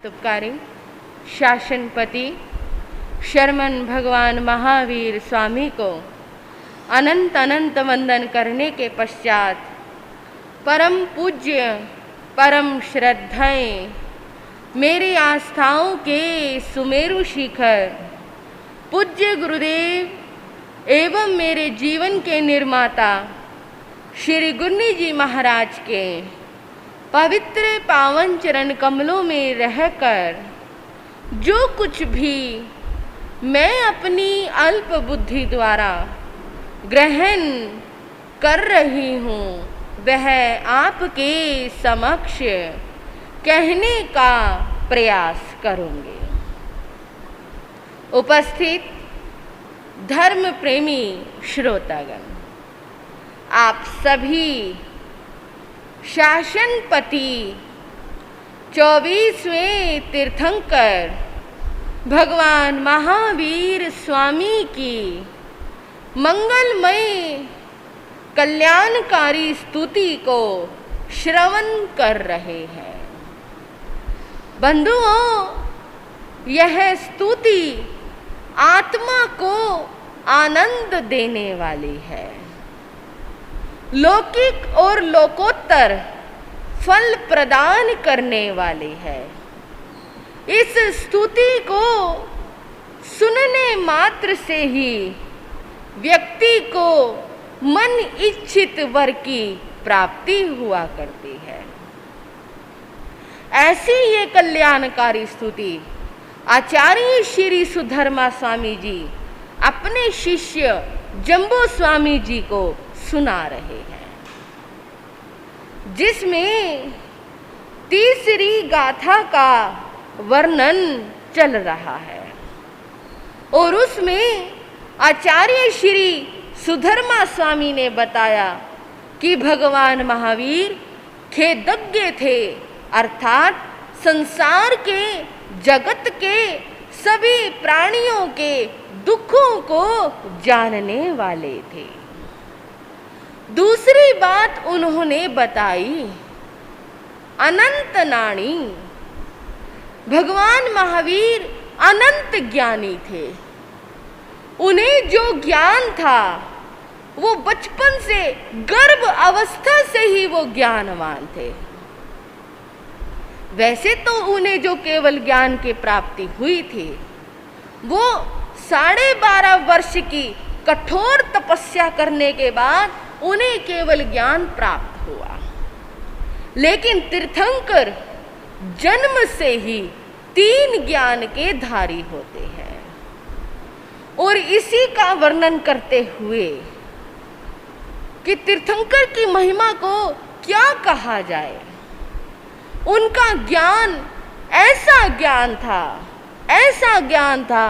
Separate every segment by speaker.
Speaker 1: तुपकारी शासनपति शर्मन भगवान महावीर स्वामी को अनंत अनंत वंदन करने के पश्चात परम पूज्य परम श्रद्धाएं मेरी आस्थाओं के सुमेरु शिखर पूज्य गुरुदेव एवं मेरे जीवन के निर्माता श्री गुरनी जी महाराज के पवित्र पावन चरण कमलों में रहकर जो कुछ भी मैं अपनी अल्प बुद्धि द्वारा ग्रहण कर रही हूँ वह आपके समक्ष कहने का प्रयास करूँगी। उपस्थित धर्म प्रेमी श्रोतागण, आप सभी शासनपति 24वें तीर्थंकर भगवान महावीर स्वामी की मंगलमय कल्याणकारी स्तुति को श्रवण कर रहे हैं। बंधुओं, यह स्तुति आत्मा को आनंद देने वाली है, लौकिक और लोकोत्तर फल प्रदान करने वाली है। इस स्तुति को सुनने मात्र से ही व्यक्ति को मन इच्छित वर की प्राप्ति हुआ करती है। ऐसी ये कल्याणकारी स्तुति आचार्य श्री सुधर्मा स्वामी जी अपने शिष्य जम्बो स्वामी जी को सुना रहे हैं, जिसमें तीसरी गाथा का वर्णन चल रहा है और उसमें आचार्य श्री सुधर्मा स्वामी ने बताया कि भगवान महावीर खेदज्ञ थे, अर्थात संसार के जगत के सभी प्राणियों के दुखों को जानने वाले थे। दूसरी बात उन्होंने बताई अनंत नाणी, भगवान महावीर अनंत ज्ञानी थे। उन्हें जो ज्ञान था वो बचपन से गर्भ अवस्था से ही वो ज्ञानवान थे। वैसे तो उन्हें जो केवल ज्ञान की प्राप्ति हुई थी वो 12.5 वर्ष की कठोर तपस्या करने के बाद उन्हें केवल ज्ञान प्राप्त हुआ, लेकिन तीर्थंकर जन्म से ही 3 ज्ञान के धारी होते हैं। और इसी का वर्णन करते हुए कि तीर्थंकर की महिमा को क्या कहा जाए, उनका ज्ञान ऐसा ज्ञान था,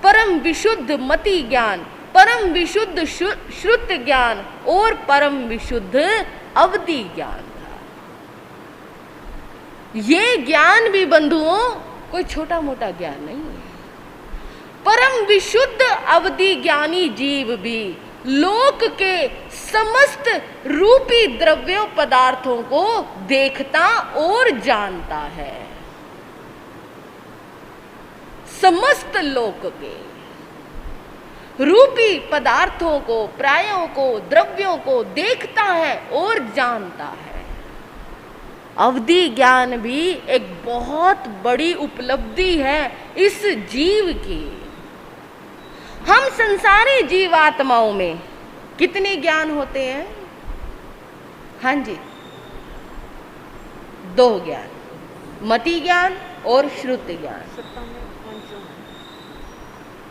Speaker 1: परम विशुद्ध मति ज्ञान, परम विशुद्ध श्रुत ज्ञान और परम विशुद्ध अवधि ज्ञान था। ये ज्ञान भी बंधुओं कोई छोटा मोटा ज्ञान नहीं है। परम विशुद्ध अवधि ज्ञानी जीव भी लोक के समस्त रूपी द्रव्यों पदार्थों को देखता और जानता है। समस्त लोक के रूपी पदार्थों को, प्रायों को, द्रव्यों को देखता है और जानता है। अवधि ज्ञान भी एक बहुत बड़ी उपलब्धि है इस जीव की। हम संसारी जीवात्माओं में कितने ज्ञान होते हैं? हाँ जी, 2 ज्ञान, मति ज्ञान और श्रुति ज्ञान।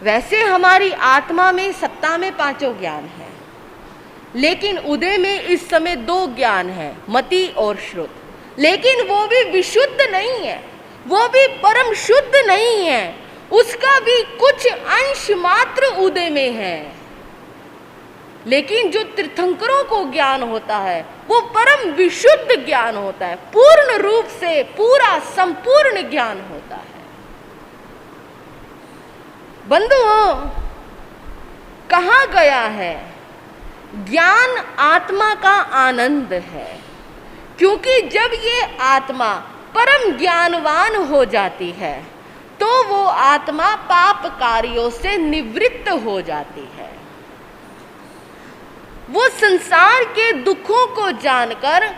Speaker 1: वैसे हमारी आत्मा में सत्ता में 5 ज्ञान है, लेकिन उदय में इस समय 2 ज्ञान है, मति और श्रुत। लेकिन वो भी विशुद्ध नहीं है, वो भी परम शुद्ध नहीं है, उसका भी कुछ अंश मात्र उदय में है। लेकिन जो तीर्थंकरों को ज्ञान होता है वो परम विशुद्ध ज्ञान होता है, पूर्ण रूप से पूरा संपूर्ण ज्ञान होता है। बंधुओं, कहा गया है ज्ञान आत्मा का आनंद है, क्योंकि जब ये आत्मा परम ज्ञानवान हो जाती है तो वो आत्मा पाप कार्यों से निवृत्त हो जाती है। वो संसार के दुखों को जानकर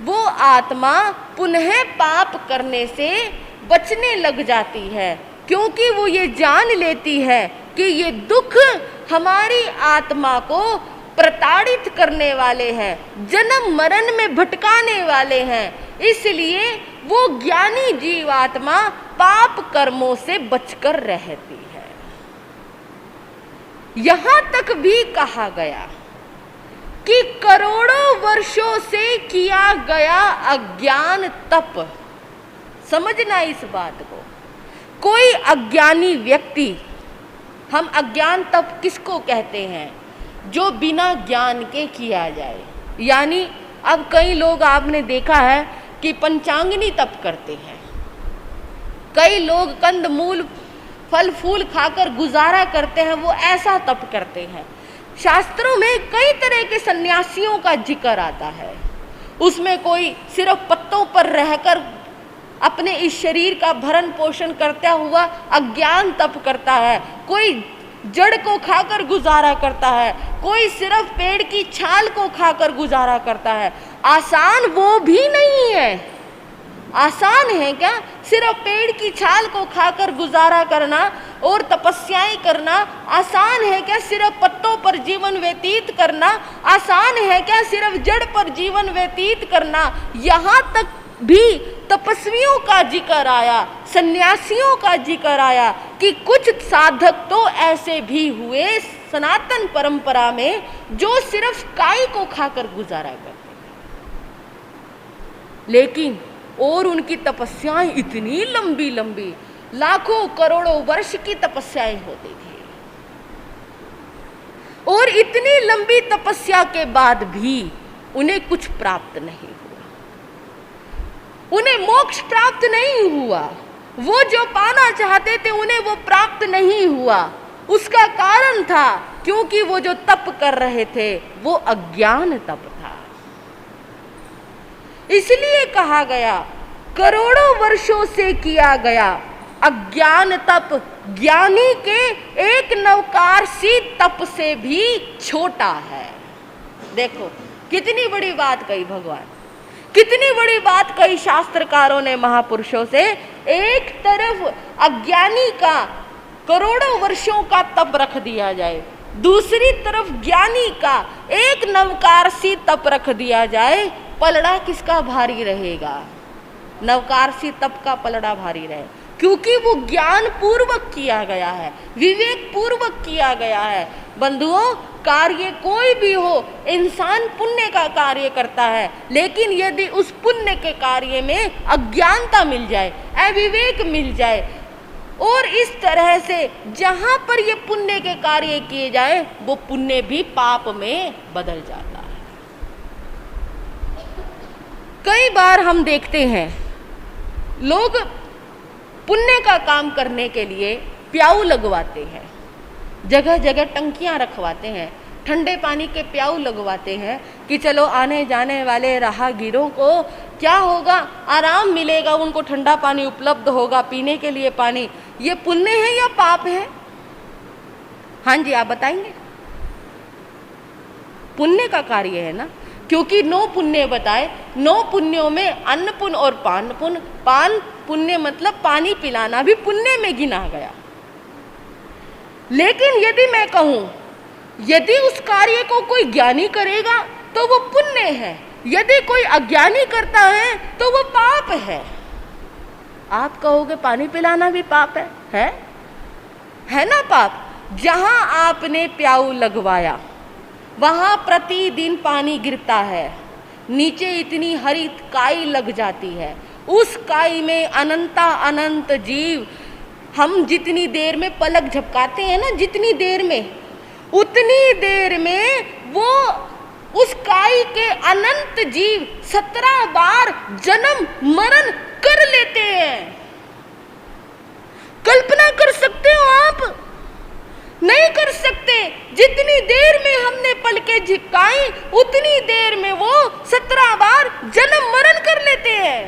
Speaker 1: वो आत्मा पुनः पाप करने से बचने लग जाती है, क्योंकि वो ये जान लेती है कि ये दुख हमारी आत्मा को प्रताड़ित करने वाले हैं, जन्म मरण में भटकाने वाले हैं। इसलिए वो ज्ञानी जीवात्मा पाप कर्मों से बचकर रहती है। यहां तक भी कहा गया कि करोड़ों वर्षों से किया गया अज्ञान तप, समझना इस बात को, कोई अज्ञानी व्यक्ति, हम अज्ञान तप किसको कहते हैं? जो बिना ज्ञान के किया जाए। यानी अब कई लोग आपने देखा है कि पंचांगनी तप करते हैं, कई लोग कंद मूल फल फूल खाकर गुजारा करते हैं, वो ऐसा तप करते हैं। शास्त्रों में कई तरह के सन्यासियों का जिक्र आता है, उसमें कोई सिर्फ पत्तों पर रहकर अपने इस शरीर का भरण पोषण करता हुआ अज्ञान तप करता है, कोई जड़ को खाकर गुजारा करता है, कोई सिर्फ पेड़ की छाल को खाकर गुजारा करता है। आसान वो भी नहीं है। आसान है क्या सिर्फ पेड़ की छाल को खाकर गुजारा करना और तपस्याएं करना? आसान है क्या सिर्फ पत्तों पर जीवन व्यतीत करना? आसान है क्या सिर्फ जड़ पर जीवन व्यतीत करना? यहाँ तक भी तपस्वियों का जिक्र आया, सन्यासियों का जिक्र आया कि कुछ साधक तो ऐसे भी हुए सनातन परंपरा में जो सिर्फ काई को खाकर गुजारा करते, लेकिन और उनकी तपस्याएं इतनी लंबी लंबी, लाखों करोड़ों वर्ष की तपस्याएं होती थी, और इतनी लंबी तपस्या के बाद भी उन्हें कुछ प्राप्त नहीं हुआ, उन्हें मोक्ष प्राप्त नहीं हुआ। वो जो पाना चाहते थे उन्हें वो प्राप्त नहीं हुआ। उसका कारण था क्योंकि वो जो तप कर रहे थे वो अज्ञान तप था। इसलिए कहा गया करोड़ों वर्षों से किया गया अज्ञान तप ज्ञानी के एक नवकार सी तप से भी छोटा है। देखो कितनी बड़ी बात कही भगवान, कितनी बड़ी बात कही शास्त्रकारों ने, महापुरुषों से। एक तरफ अज्ञानी का करोड़ों वर्षों का तप रख दिया जाए, दूसरी तरफ ज्ञानी का एक नवकार सी तप रख दिया जाए, पलड़ा किसका भारी रहेगा? नवकार सी तप का पलड़ा भारी रहे, क्योंकि वो ज्ञान पूर्वक किया गया है, विवेक पूर्वक किया गया है। बंधुओं, कार्य कोई भी हो, इंसान पुण्य का कार्य करता है, लेकिन यदि उस पुण्य के कार्य में अज्ञानता मिल जाए, अविवेक मिल जाए, और इस तरह से जहां पर ये पुण्य के कार्य किए जाए वो पुण्य भी पाप में बदल जाता है। कई बार हम देखते हैं लोग पुण्य का काम करने के लिए प्याऊ लगवाते हैं, जगह जगह टंकियां रखवाते हैं, ठंडे पानी के प्याऊ लगवाते हैं कि चलो आने जाने वाले राहगीरों को क्या होगा, आराम मिलेगा, उनको ठंडा पानी उपलब्ध होगा, पीने के लिए पानी। ये पुण्य है या पाप है? हाँ जी, आप बताएंगे। पुण्य का कार्य है ना, क्योंकि 9 पुण्य बताए, 9 पुण्यों में अन्न पुण्य और पान पुण्य। पान पुण्य मतलब पानी पिलाना भी पुण्य में गिना गया। लेकिन यदि मैं कहूं यदि उस कार्य को कोई ज्ञानी करेगा तो वो पुण्य है, यदि कोई अज्ञानी करता है तो वो पाप है। आप कहोगे पानी पिलाना भी पाप है ना पाप? जहां आपने प्याऊ लगवाया वहां प्रतिदिन पानी गिरता है, नीचे इतनी हरी काई लग जाती है, उस काई में अनंत जीव, हम जितनी देर में पलक झपकाते हैं ना, जितनी देर में, उतनी देर में वो उस काई के अनंत जीव 17 बार जन्म मरण कर लेते हैं। कल्पना कर सकते हो आप? नहीं कर सकते। जितनी देर में हमने पलकें झपकाई उतनी देर में वो 17 बार जन्म मरण कर लेते हैं।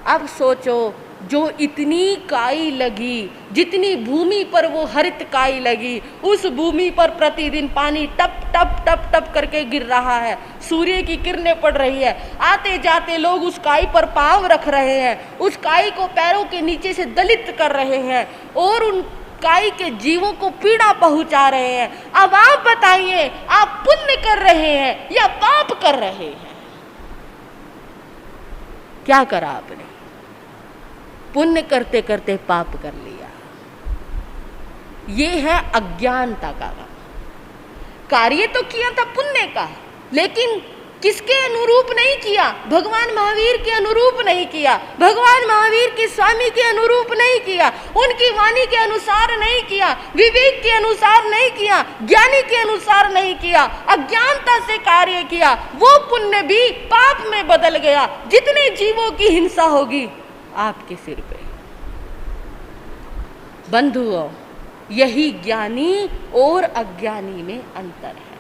Speaker 1: अब सोचो, जो इतनी काई लगी, जितनी भूमि पर वो हरित काई लगी, उस भूमि पर प्रतिदिन पानी टप टप टप टप करके गिर रहा है, सूर्य की किरणें पड़ रही है, आते जाते लोग उस काई पर पाँव रख रहे हैं, उस काई को पैरों के नीचे से दलित कर रहे हैं और उन काई के जीवों को पीड़ा पहुंचा रहे हैं। अब आप बताइए, आप पुण्य कर रहे हैं या पाप कर रहे हैं? क्या करा आपने? पुण्य करते करते पाप कर लिया। ये है अज्ञानता का कार्य। तो किया था पुण्य का, लेकिन किसके अनुरूप नहीं किया? भगवान महावीर के अनुरूप नहीं किया, भगवान महावीर के स्वामी के अनुरूप नहीं किया, उनकी वाणी के अनुसार नहीं किया, विवेक के अनुसार नहीं किया, ज्ञानी के अनुसार नहीं किया, अज्ञानता से कार्य किया। वो पुण्य भी पाप में बदल गया। जितने जीवों की हिंसा होगी आपके सिर पे। बंधुओं, यही ज्ञानी और अज्ञानी में अंतर है।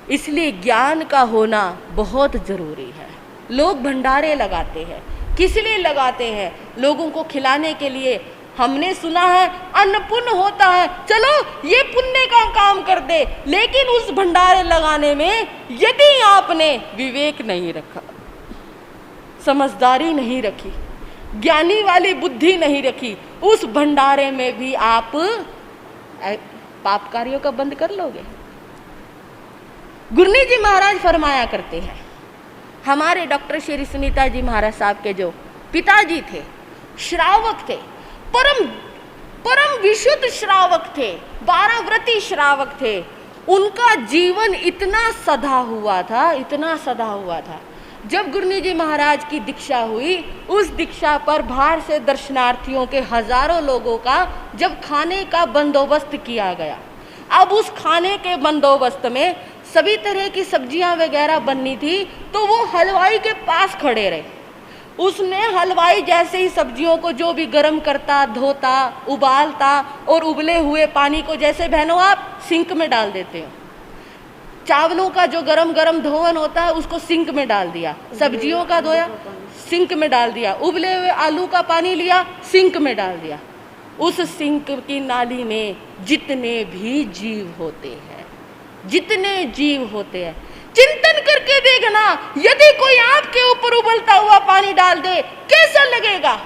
Speaker 1: इसलिए ज्ञान का होना बहुत जरूरी है। लोग भंडारे लगाते हैं, किस लिए लगाते हैं? लोगों को खिलाने के लिए। हमने सुना है अन्न पुण्य होता है, चलो ये पुण्य का काम कर दे। लेकिन उस भंडारे लगाने में यदि आपने विवेक नहीं रखा, समझदारी नहीं रखी, ज्ञानी वाली बुद्धि नहीं रखी, उस भंडारे में भी आप पाप कार्यों का बंद कर लोगे। गुरनी जी महाराज फरमाया करते हैं, हमारे डॉक्टर श्री सुनीता जी महाराज साहब के जो पिताजी थे, श्रावक थे, परम विशुद्ध श्रावक थे, 12 व्रती श्रावक थे। उनका जीवन इतना सधा हुआ था, इतना सधा हुआ था। जब गुरनी जी महाराज की दीक्षा हुई, उस दीक्षा पर बाहर से दर्शनार्थियों के हजारों लोगों का जब खाने का बंदोबस्त किया गया, अब उस खाने के बंदोबस्त में सभी तरह की सब्जियां वगैरह बननी थी, तो वो हलवाई के पास खड़े रहे। उसने हलवाई जैसे ही सब्जियों को जो भी गर्म करता, धोता, उबालता और उबले हुए पानी को जैसे बहनों आप सिंक में डाल देते हो, चावलों का जो गरम गरम धोवन होता है उसको सिंक में डाल दिया, सब्जियों का धोया सिंक में डाल दिया, उबले हुए आलू का पानी लिया सिंक में डाल दिया। उस सिंक की नाली में जितने भी जीव होते हैं, जितने जीव होते हैं, चिंतन करके देखना, यदि कोई आपके ऊपर उबलता हुआ पानी डाल दे कैसा लगेगा?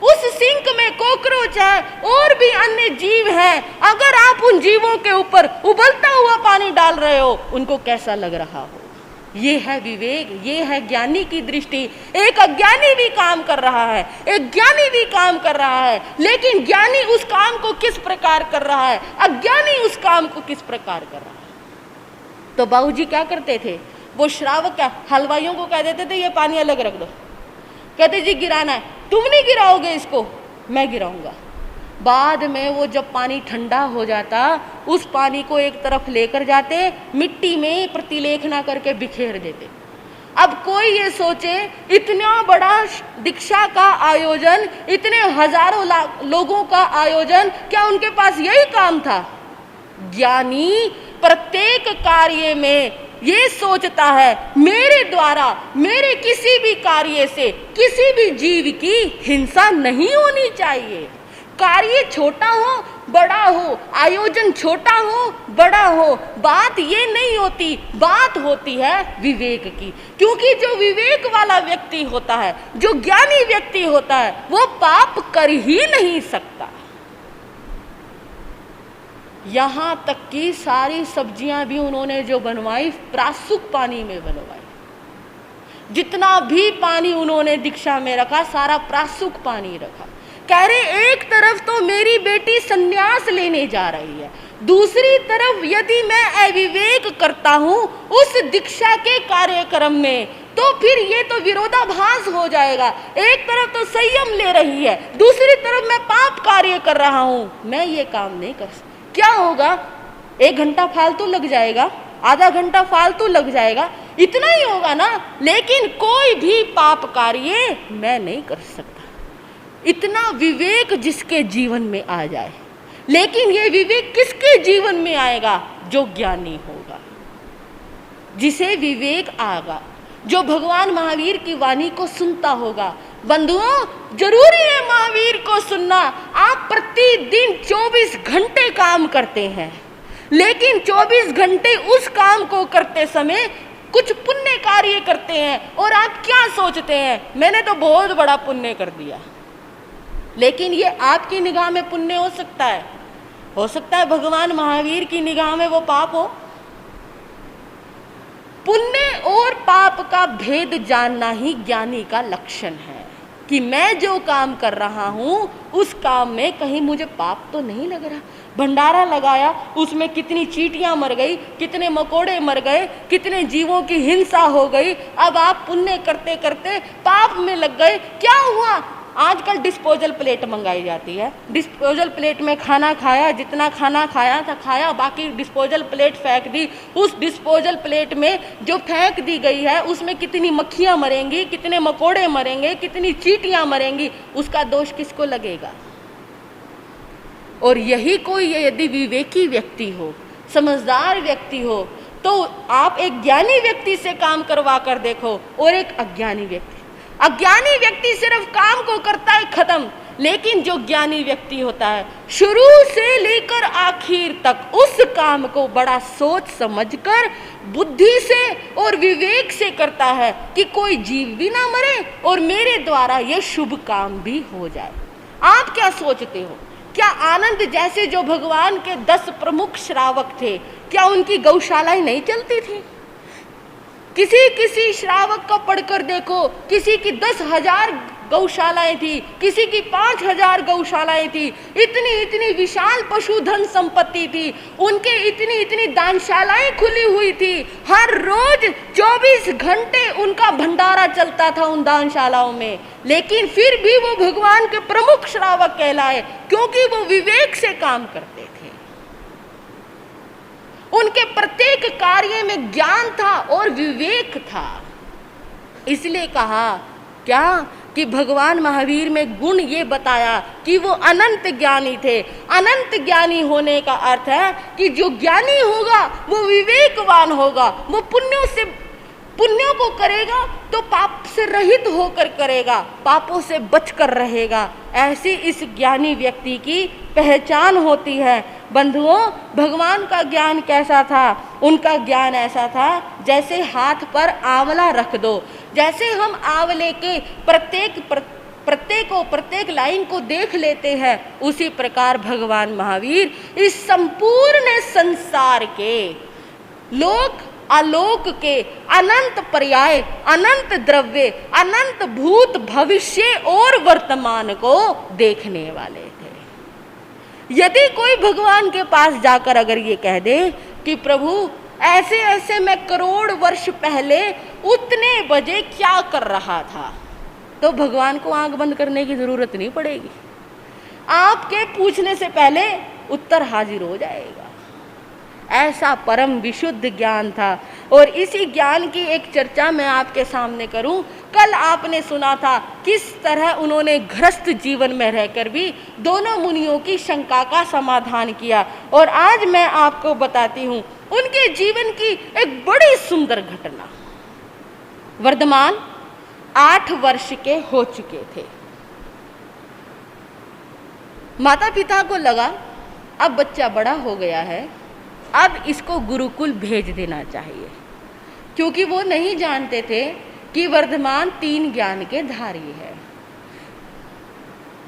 Speaker 1: उस सिंक में कॉकरोच है और भी अन्य जीव हैं, अगर आप उन जीवों के ऊपर उबलता हुआ पानी डाल रहे हो, उनको कैसा लग रहा हो? ये है विवेक, ये है ज्ञानी की दृष्टि। एक अज्ञानी भी काम कर रहा है, एक ज्ञानी भी काम कर रहा है, लेकिन ज्ञानी उस काम को किस प्रकार कर रहा है, अज्ञानी उस काम को किस प्रकार कर रहा है। तो बाबूजी क्या करते थे, वो श्रावक क्या हलवाइयों को कह देते थे ये पानी अलग रख दो, कहते जी गिराना है, तुम नहीं गिराओगे इसको, मैं गिराऊंगा। बाद में वो जब पानी ठंडा हो जाता, उस पानी को एक तरफ लेकर जाते, मिट्टी में प्रतिलेखना करके बिखेर देते। अब कोई ये सोचे, इतना बड़ा दीक्षा का आयोजन, इतने हजारों लोगों का आयोजन, क्या उनके पास यही काम था? ज्ञानी प्रत्येक कार्य में ये सोचता है, मेरे द्वारा मेरे किसी भी कार्य से किसी भी जीव की हिंसा नहीं होनी चाहिए। कार्य छोटा हो बड़ा हो, आयोजन छोटा हो बड़ा हो, बात ये नहीं होती, बात होती है विवेक की। क्योंकि जो विवेक वाला व्यक्ति होता है, जो ज्ञानी व्यक्ति होता है, वो पाप कर ही नहीं सकता। यहाँ तक कि सारी सब्जियां भी उन्होंने जो बनवाई, प्रासुक पानी में बनवाई। जितना भी पानी उन्होंने दीक्षा में रखा, सारा प्रासुक पानी रखा। कह रहे एक तरफ तो मेरी बेटी संन्यास लेने जा रही है, दूसरी तरफ यदि मैं अविवेक करता हूँ उस दीक्षा के कार्यक्रम में, तो फिर ये तो विरोधाभास हो जाएगा। एक तरफ तो संयम ले रही है, दूसरी तरफ मैं पाप कार्य कर रहा हूँ, मैं ये काम नहीं कर सकता। क्या होगा? 1 घंटा फालतू लग जाएगा, आधा घंटा फालतू लग जाएगा, इतना ही होगा ना, लेकिन कोई भी पाप कार्य मैं नहीं कर सकता। इतना विवेक जिसके जीवन में आ जाए। लेकिन ये विवेक किसके जीवन में आएगा? जो ज्ञानी होगा, जिसे विवेक आएगा, जो भगवान महावीर की वाणी को सुनता होगा। बंधुओं, जरूरी है महावीर को सुनना। आप प्रतिदिन 24 घंटे काम करते हैं, लेकिन 24 घंटे उस काम को करते समय कुछ पुण्य कार्य करते हैं और आप क्या सोचते हैं, मैंने तो बहुत बड़ा पुण्य कर दिया। लेकिन ये आपकी निगाह में पुण्य हो सकता है भगवान महावीर की निगाह में वो पाप हो। पुण्य और पाप का भेद जानना ही ज्ञानी का लक्षण है कि मैं जो काम कर रहा हूं उस काम में कहीं मुझे पाप तो नहीं लग रहा। भंडारा लगाया, उसमें कितनी चींटियां मर गई, कितने मकोड़े मर गए, कितने जीवों की हिंसा हो गई। अब आप पुण्य करते करते पाप में लग गए। क्या हुआ? आजकल डिस्पोजल प्लेट मंगाई जाती है। डिस्पोजल प्लेट में खाना खाया, जितना खाना खाया था खाया, बाकी डिस्पोजल प्लेट फेंक दी। उस डिस्पोजल प्लेट में जो फेंक दी गई है उसमें कितनी मक्खियां मरेंगी, कितने मकोड़े मरेंगे, कितनी चींटियां मरेंगी, उसका दोष किसको लगेगा? और यही कोई यदि विवेकी व्यक्ति हो, समझदार व्यक्ति हो, तो आप एक ज्ञानी व्यक्ति से काम करवा कर देखो और एक अज्ञानी व्यक्ति सिर्फ काम को करता है, खत्म। लेकिन जो ज्ञानी व्यक्ति होता है शुरू से लेकर आखिर तक उस काम को बड़ा सोच समझकर बुद्धि से और विवेक से करता है कि कोई जीव भी ना मरे और मेरे द्वारा यह शुभ काम भी हो जाए। आप क्या सोचते हो? क्या आनंद जैसे जो भगवान के 10 प्रमुख श्रावक थे, क्या उनकी गौशालाएं नहीं चलती थी? किसी श्रावक को पढ़कर देखो, किसी की 10,000 गौशालाएं थी, किसी की 5,000 गौशालाएं थी, इतनी विशाल पशुधन संपत्ति थी, उनके इतनी दानशालाएं खुली हुई थी। हर रोज 24 घंटे उनका भंडारा चलता था उन दानशालाओं में। लेकिन फिर भी वो भगवान के प्रमुख श्रावक कहलाए, क्योंकि वो विवेक से काम करते थे। उनके प्रत्येक कार्य में ज्ञान था और विवेक था। इसलिए कहा क्या कि भगवान महावीर में गुण ये बताया कि वो अनंत ज्ञानी थे। अनंत ज्ञानी होने का अर्थ है कि जो ज्ञानी होगा वो विवेकवान होगा, वो पुण्यों को करेगा तो पाप से रहित होकर करेगा, पापों से बचकर रहेगा। ऐसी इस ज्ञानी व्यक्ति की पहचान होती है। बंधुओं, भगवान का ज्ञान कैसा था? उनका ज्ञान ऐसा था जैसे हाथ पर आंवला रख दो, जैसे हम आंवले के प्रत्येक लाइन को देख लेते हैं, उसी प्रकार भगवान महावीर इस संपूर्ण संसार के लोक आलोक के अनंत पर्याय, अनंत द्रव्य, अनंत भूत भविष्य और वर्तमान को देखने वाले थे। यदि कोई भगवान के पास जाकर अगर ये कह दे कि प्रभु ऐसे ऐसे मैं करोड़ वर्ष पहले उतने बजे क्या कर रहा था, तो भगवान को आंख बंद करने की जरूरत नहीं पड़ेगी। आपके पूछने से पहले उत्तर हाजिर हो जाएगा। ऐसा परम विशुद्ध ज्ञान था। और इसी ज्ञान की एक चर्चा मैं आपके सामने करूं। कल आपने सुना था किस तरह उन्होंने गृहस्थ जीवन में रहकर भी दोनों मुनियों की शंका का समाधान किया, और आज मैं आपको बताती हूं उनके जीवन की एक बड़ी सुंदर घटना। वर्धमान 8 वर्ष के हो चुके थे। माता पिता को लगा अब बच्चा बड़ा हो गया है, अब इसको गुरुकुल भेज देना चाहिए, क्योंकि वो नहीं जानते थे कि वर्धमान 3 ज्ञान के धारी है।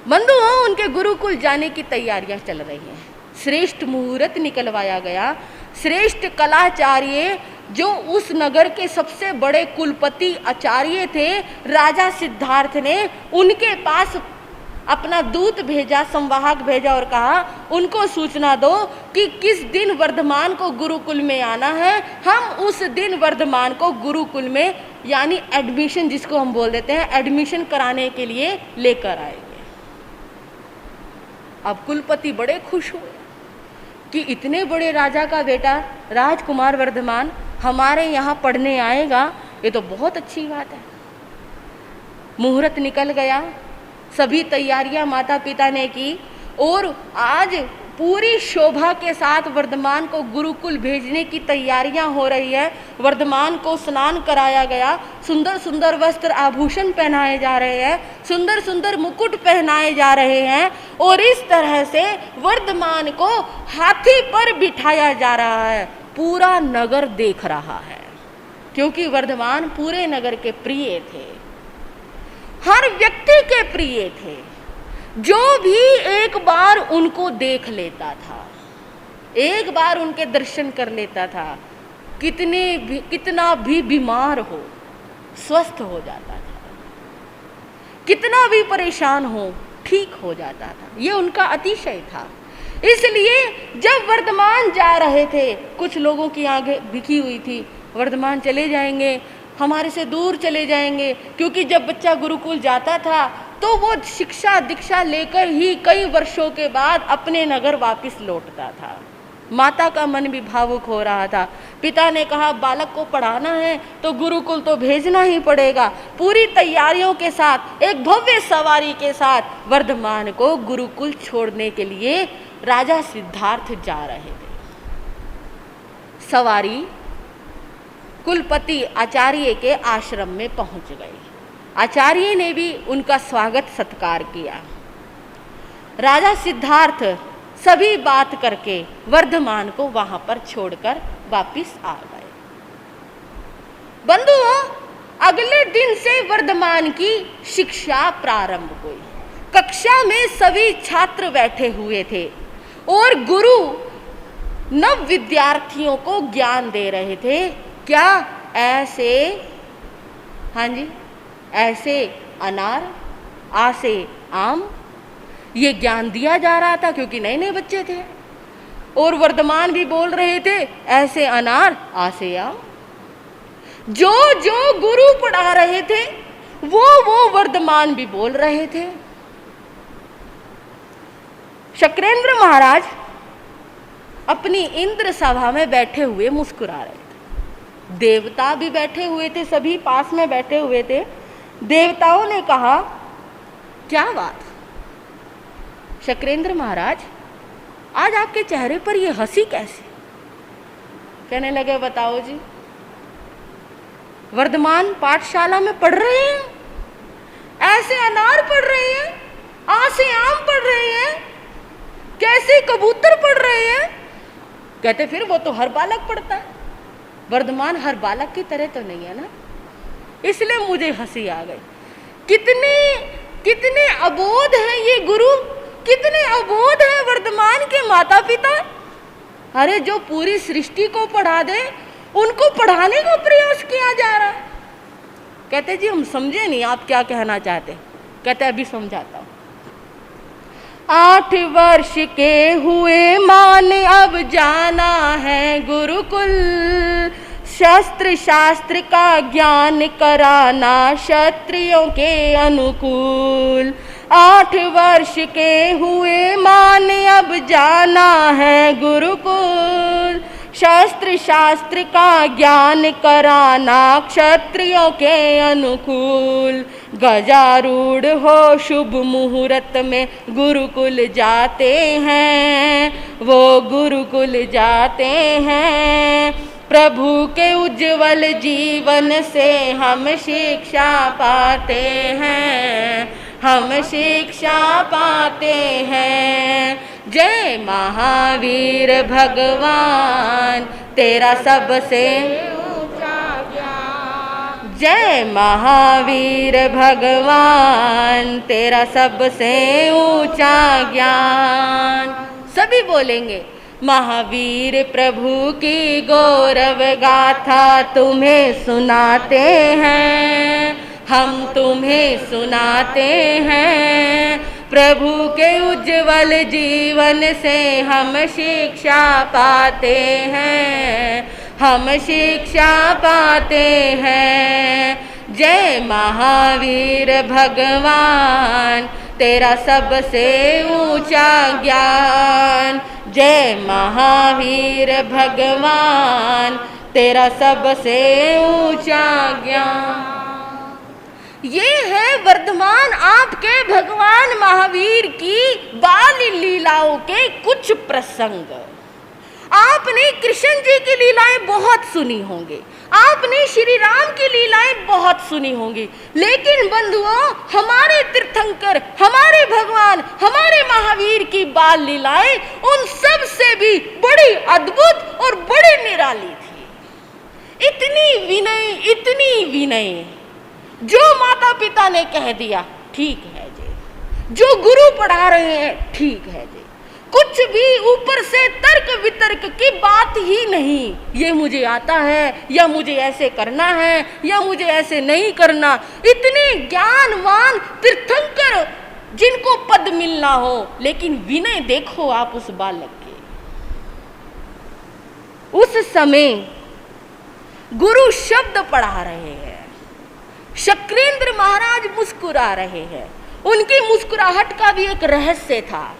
Speaker 1: बंधुओं, उनके गुरुकुल जाने की तैयारियां चल रही हैं। श्रेष्ठ मुहूर्त निकलवाया गया। श्रेष्ठ कलाचार्य जो उस नगर के सबसे बड़े कुलपति आचार्य थे राजा सिद्धार्थ ने, उनके पास अपना दूत भेजा, संवाहक भेजा और कहा उनको सूचना दो कि किस दिन वर्धमान को गुरुकुल में आना है। हम उस दिन वर्धमान को गुरुकुल में, यानी एडमिशन जिसको हम बोल देते हैं, एडमिशन कराने के लिए लेकर आएंगे। अब कुलपति बड़े खुश हुए कि इतने बड़े राजा का बेटा राजकुमार वर्धमान हमारे यहाँ पढ़ने आएगा, ये तो बहुत अच्छी बात है। मुहूर्त निकल गया, सभी तैयारियां माता पिता ने की, और आज पूरी शोभा के साथ वर्धमान को गुरुकुल भेजने की तैयारियां हो रही है। वर्धमान को स्नान कराया गया, सुंदर सुंदर वस्त्र आभूषण पहनाए जा रहे हैं, सुंदर सुंदर मुकुट पहनाए जा रहे हैं और इस तरह से वर्धमान को हाथी पर बिठाया जा रहा है। पूरा नगर देख रहा है क्योंकि वर्धमान पूरे नगर के प्रिय थे, हर व्यक्ति के प्रिय थे। जो भी एक बार उनको देख लेता था, एक बार उनके दर्शन कर लेता था, कितना भी बीमार हो स्वस्थ हो जाता था, कितना भी परेशान हो ठीक हो जाता था। ये उनका अतिशय था। इसलिए जब वर्धमान जा रहे थे, कुछ लोगों की आंखें बिकी हुई थी, वर्धमान चले जाएंगे, हमारे से दूर चले जाएंगे, क्योंकि जब बच्चा गुरुकुल जाता था तो वो शिक्षा दीक्षा लेकर ही कई वर्षों के बाद अपने नगर वापस लौटता था। माता का मन भी भावुक हो रहा था। पिता ने कहा बालक को पढ़ाना है तो गुरुकुल तो भेजना ही पड़ेगा। पूरी तैयारियों के साथ, एक भव्य सवारी के साथ वर्धमान को गुरुकुल छोड़ने के लिए राजा सिद्धार्थ जा रहे थे। सवारी कुलपति आचार्य के आश्रम में पहुंच गई। आचार्य ने भी उनका स्वागत सत्कार किया। राजा सिद्धार्थ सभी बात करके वर्धमान को वहां पर छोड़कर वापिस आ गए। बंधुओं, अगले दिन से वर्धमान की शिक्षा प्रारंभ हुई। कक्षा में सभी छात्र बैठे हुए थे और गुरु नव विद्यार्थियों को ज्ञान दे रहे थे। क्या ऐसे, हाँ जी, ऐसे अनार, आ से आम, ये ज्ञान दिया जा रहा था क्योंकि नए नए बच्चे थे। और वर्धमान भी बोल रहे थे ऐसे अनार, आ से आम। जो जो गुरु पढ़ा रहे थे वो वर्धमान भी बोल रहे थे। शक्रेंद्र महाराज अपनी इंद्र सभा में बैठे हुए मुस्कुरा रहे थे। देवता भी बैठे हुए थे, सभी पास में बैठे हुए थे। देवताओं ने कहा क्या बात शक्रेंद्र महाराज, आज आपके चेहरे पर ये हंसी कैसी? कहने लगे बताओ जी, वर्धमान पाठशाला में पढ़ रहे हैं, ऐसे अनार पढ़ रहे हैं, आ से आम पढ़ रहे हैं, कैसे कबूतर पढ़ रहे हैं। कहते फिर वो तो हर बालक पढ़ता है, वर्धमान हर बालक की तरह तो नहीं है ना, इसलिए मुझे हंसी आ गई। कितने अबोध हैं ये गुरु, कितने अबोध हैं वर्धमान के माता पिता। अरे जो पूरी सृष्टि को पढ़ा दे उनको पढ़ाने का प्रयास किया जा रहा है। कहते जी हम समझे नहीं आप क्या कहना चाहते। कहते अभी समझाता हूं। 8 वर्ष के हुए मान अब जाना है गुरुकुल, शस्त्र शास्त्र का ज्ञान कराना क्षत्रियों के अनुकूल। 8 वर्ष के हुए मान अब जाना है गुरुकुल, शस्त्र शास्त्र का ज्ञान कराना क्षत्रियों के अनुकूल। गजारूढ़ हो शुभ मुहूर्त में गुरुकुल जाते हैं, वो गुरुकुल जाते हैं। प्रभु के उज्जवल जीवन से हम शिक्षा पाते हैं, हम शिक्षा पाते हैं। जय महावीर भगवान तेरा सबसे ऊंचा ज्ञान, जय महावीर भगवान तेरा सबसे ऊंचा ज्ञान। सभी बोलेंगे महावीर प्रभु की गौरव गाथा तुम्हें सुनाते हैं, हम तुम्हें सुनाते हैं। प्रभु के उज्जवल जीवन से हम शिक्षा पाते हैं, हम शिक्षा पाते हैं। जय महावीर भगवान तेरा सबसे ऊंचा ज्ञान, जय महावीर भगवान तेरा सबसे ऊंचा ज्ञान। ये है वर्तमान आपके भगवान महावीर की बाल लीलाओं के कुछ प्रसंग। आपने कृष्ण जी की लीलाएं बहुत सुनी होंगी, आपने श्री राम की लीलाएं बहुत सुनी होंगी, लेकिन बंधुओं, हमारे तीर्थंकर, हमारे भगवान, हमारे महावीर की बाल लीलाएं उन सब से भी बड़ी अद्भुत और बड़ी निराली थी। इतनी विनय, जो माता पिता ने कह दिया ठीक है जी, जो गुरु पढ़ा रहे हैं ठीक है जी, कुछ भी ऊपर से तर्क वितर्क की बात ही नहीं, ये मुझे आता है या मुझे ऐसे करना है या मुझे ऐसे नहीं करना। इतने ज्ञानवान तीर्थंकर जिनको पद मिलना हो, लेकिन विनय देखो आप उस बालक के। उस समय गुरु शब्द पढ़ा रहे हैं, शक्रेंद्र महाराज मुस्कुरा रहे हैं। उनकी मुस्कुराहट का भी एक रहस्य था।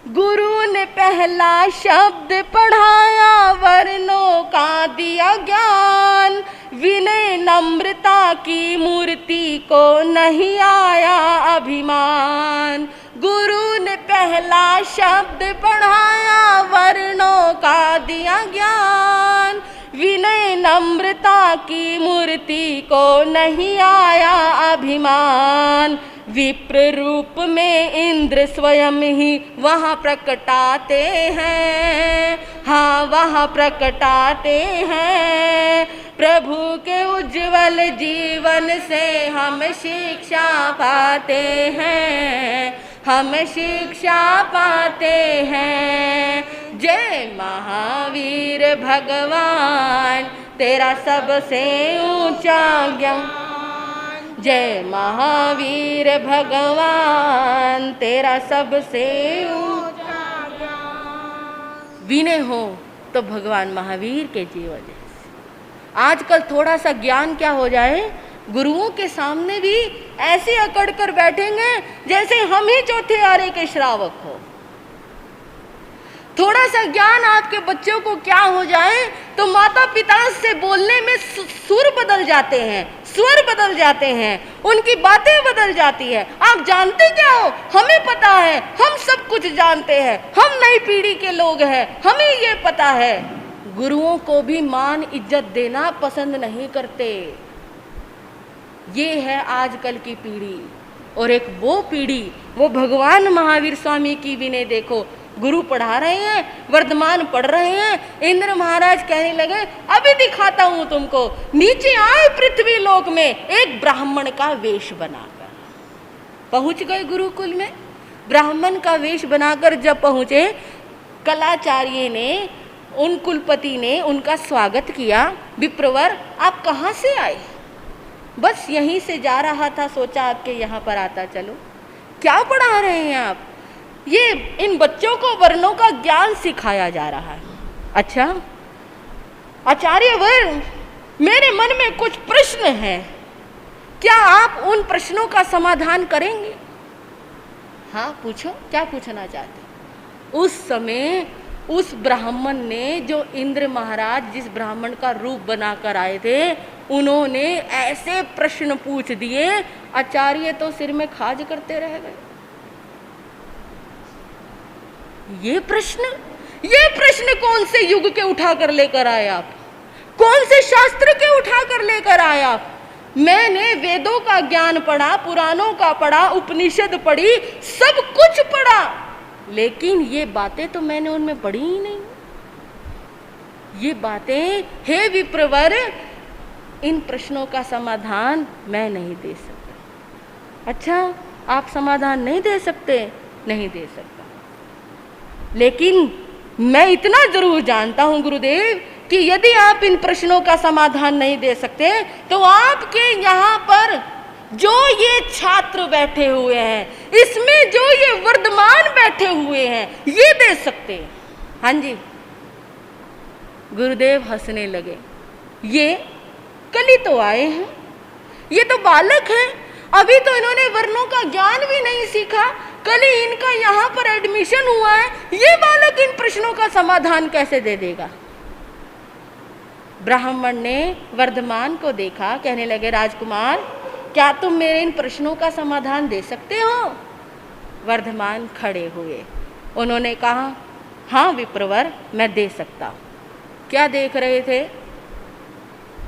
Speaker 1: गुरु ने पहला शब्द पढ़ाया, वर्णों का दिया ज्ञान, विनय नम्रता की मूर्ति को नहीं आया अभिमान। गुरु ने पहला शब्द पढ़ाया, वर्णों का दिया ज्ञान, विनय नम्रता की मूर्ति को नहीं आया अभिमान। विप्र रूप में इंद्र स्वयं ही वहाँ प्रकटाते हैं, हाँ वहाँ प्रकटाते हैं। प्रभु के उज्जवल जीवन से हम शिक्षा पाते हैं, हम शिक्षा पाते हैं। जय महावीर भगवान, तेरा सबसे ऊंचा ज्ञान। जय महावीर भगवान, तेरा सबसे ऊंचा ज्ञान। विनय हो तो भगवान महावीर के जीवन जैसे। आजकल थोड़ा सा ज्ञान क्या हो जाए, गुरुओं के सामने भी ऐसे अकड़ कर बैठेंगे जैसे हम ही चौथे आरे के श्रावक हो। थोड़ा सा ज्ञान आपके बच्चों को क्या हो जाए तो माता पिता से बोलने में सुर बदल जाते हैं, स्वर बदल जाते हैं, उनकी बातें बदल जाती है। आप जानते क्या हो, हमें पता है, हम सब कुछ जानते हैं, हम नई पीढ़ी के लोग हैं, हमें ये पता है। गुरुओं को भी मान इज्जत देना पसंद नहीं करते। ये है आजकल की पीढ़ी। और एक वो पीढ़ी, वो भगवान महावीर स्वामी की विनय देखो। गुरु पढ़ा रहे हैं, वर्तमान पढ़ रहे हैं। इंद्र महाराज कहने लगे अभी दिखाता हूं तुमको। नीचे आए पृथ्वी लोक में एक ब्राह्मण का वेश बनाकर। पहुंच गए गुरुकुल में, ब्राह्मण का वेश बनाकर जब पहुंचे, कलाचार्य ने, उन कुलपति ने उनका स्वागत किया। विप्रवर आप कहाँ से आए? बस यहीं से जा रहा था, सोचा आपके यहाँ पर आता चलो। क्या पढ़ा रहे हैं आप? ये इन बच्चों को वर्णों का ज्ञान सिखाया जा रहा है। अच्छा आचार्यवर, मेरे मन में कुछ प्रश्न हैं, क्या आप उन प्रश्नों का समाधान करेंगे? हाँ पूछो, क्या पूछना चाहते? उस समय उस ब्राह्मण ने, जो इंद्र महाराज जिस ब्राह्मण का रूप बनाकर आए थे, उन्होंने ऐसे प्रश्न पूछ दिए, आचार्य तो सिर में खाज करते रह गए। ये प्रश्न कौन से युग के उठा कर लेकर आए आप? कौन से शास्त्र के उठा कर लेकर आए आप? मैंने वेदों का ज्ञान पढ़ा, पुराणों का पढ़ा, उपनिषद पढ़ी, सब कुछ पढ़ा, लेकिन ये बातें तो मैंने उनमें पढ़ी ही नहीं। ये बातें, हे विप्रवर, इन प्रश्नों का समाधान मैं नहीं दे सकता। अच्छा, आप समाधान नहीं दे सकते? नहीं दे सकता, लेकिन मैं इतना जरूर जानता हूं गुरुदेव कि यदि आप इन प्रश्नों का समाधान नहीं दे सकते तो आपके यहाँ पर जो ये छात्र बैठे हुए हैं, इसमें जो ये वर्धमान बैठे हुए हैं, ये दे सकते हैं। हाँ जी। गुरुदेव हंसने लगे। ये कल ही तो आए हैं, ये तो बालक हैं, अभी तो इन्होंने वर्णों का ज्ञान भी नहीं सीखा, कल ही इनका यहाँ पर एडमिशन हुआ है, ये बालक इन प्रश्नों का समाधान कैसे दे देगा? ब्राह्मण ने वर्धमान को देखा, कहने लगे राजकुमार, क्या तुम मेरे इन प्रश्नों का समाधान दे सकते हो? वर्धमान खड़े हुए, उन्होंने कहा, हाँ विप्रवर, मैं दे सकता हूँ। क्या देख रहे थे?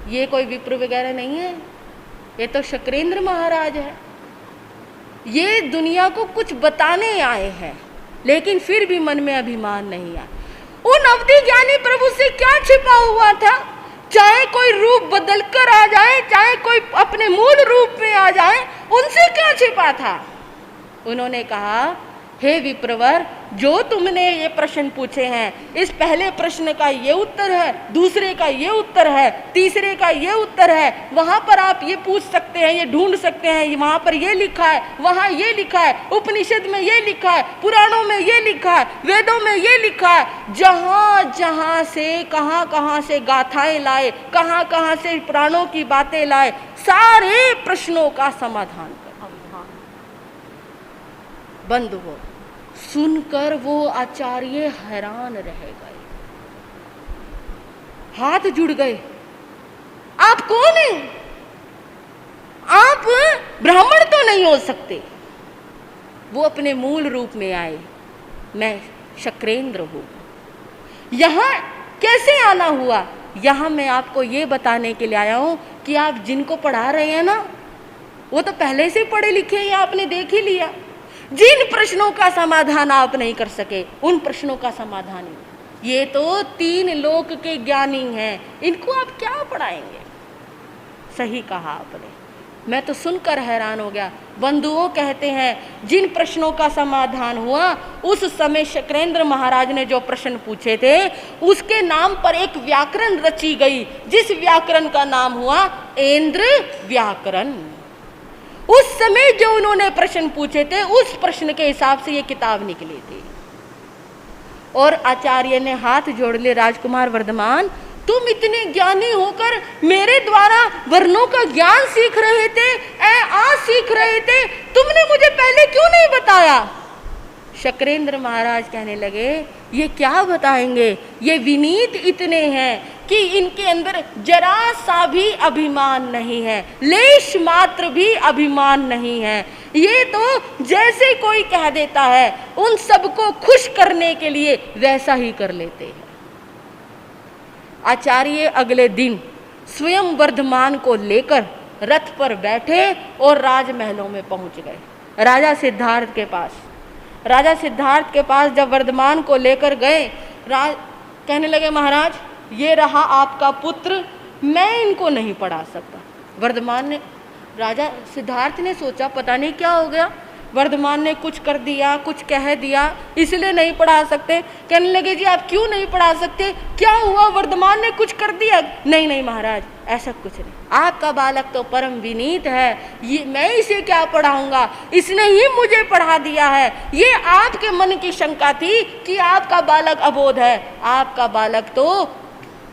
Speaker 1: ये कोई विप्र वगैरह नहीं है, ये तो शक्रेंद्र महाराज है। ये दुनिया को कुछ बताने आए हैं, लेकिन फिर भी मन में अभिमान नहीं आया। उन अवधि ज्ञानी प्रभु से क्या छिपा हुआ था? चाहे कोई रूप बदल कर आ जाए, चाहे कोई अपने मूल रूप में आ जाए, उनसे क्या छिपा था? उन्होंने कहा, हे विप्रवर, जो तुमने ये प्रश्न पूछे हैं, इस पहले प्रश्न का ये उत्तर है, दूसरे का ये उत्तर है, तीसरे का ये उत्तर है, वहां पर आप ये पूछ सकते हैं, ये ढूंढ सकते हैं, वहां पर ये लिखा है, वहां ये लिखा है, उपनिषद में ये लिखा है, पुराणों में ये लिखा है, वेदों में ये लिखा है। जहां जहां से कहां से गाथाएं लाए, कहां से पुराणों की बातें लाए, सारे प्रश्नों का समाधान कर। बंधुओं, सुनकर वो आचार्य हैरान रह गए, हाथ जुड़ गए। आप कौन हैं? आप ब्राह्मण तो नहीं हो सकते। वो अपने मूल रूप में आए, मैं शक्रेंद्र हूं। यहां कैसे आना हुआ? यहां मैं आपको ये बताने के लिए आया हूं कि आप जिनको पढ़ा रहे हैं ना, वो तो पहले से पढ़े लिखे हैं, आपने देख ही लिया। जिन प्रश्नों का समाधान आप नहीं कर सके, उन प्रश्नों का समाधान ही। ये तो 3 लोक के ज्ञानी हैं, इनको आप क्या पढ़ाएंगे? सही कहा आपने, मैं तो सुनकर हैरान हो गया। बंधुओं कहते हैं, जिन प्रश्नों का समाधान हुआ, उस समय शक्रेंद्र महाराज ने जो प्रश्न पूछे थे, उसके नाम पर एक व्याकरण रची गई, जिस व्याकरण का नाम हुआ ऐन्द्र व्याकरण। उस समय जो उन्होंने प्रश्न पूछे थे, उस प्रश्न के हिसाब से ये किताब निकली थी। और आचार्य ने हाथ जोड़ लिए, राजकुमार वर्धमान, तुम इतने ज्ञानी होकर मेरे द्वारा वर्णों का ज्ञान सीख रहे थे, सीख रहे थे, तुमने मुझे पहले क्यों नहीं बताया? शक्रेंद्र महाराज कहने लगे, ये क्या बताएंगे? ये विनीत इतने हैं कि इनके अंदर जरा सा भी अभिमान नहीं है, लेश मात्र भी अभिमान नहीं है। ये तो जैसे कोई कह देता है, उन सबको खुश करने के लिए वैसा ही कर लेते हैं। आचार्य अगले दिन स्वयं वर्धमान को लेकर रथ पर बैठे और राजमहलों में पहुंच गए, राजा सिद्धार्थ के पास। राजा सिद्धार्थ के पास जब वर्धमान को लेकर गए, कहने लगे, महाराज, ये रहा आपका पुत्र, मैं इनको नहीं पढ़ा सकता। वर्धमान ने, राजा सिद्धार्थ ने सोचा पता नहीं क्या हो गया, वर्धमान ने कुछ कर दिया, कुछ कह दिया, इसलिए नहीं पढ़ा सकते। कहने लगे, जी आप क्यों नहीं पढ़ा सकते? क्या हुआ? वर्धमान ने कुछ कर दिया? नहीं नहीं महाराज, ऐसा कुछ नहीं, आपका बालक तो परम विनीत है, ये मैं इसे क्या पढ़ाऊंगा, इसने ही मुझे पढ़ा दिया है। ये आपके मन की शंका थी कि आपका बालक अबोध है, आपका बालक तो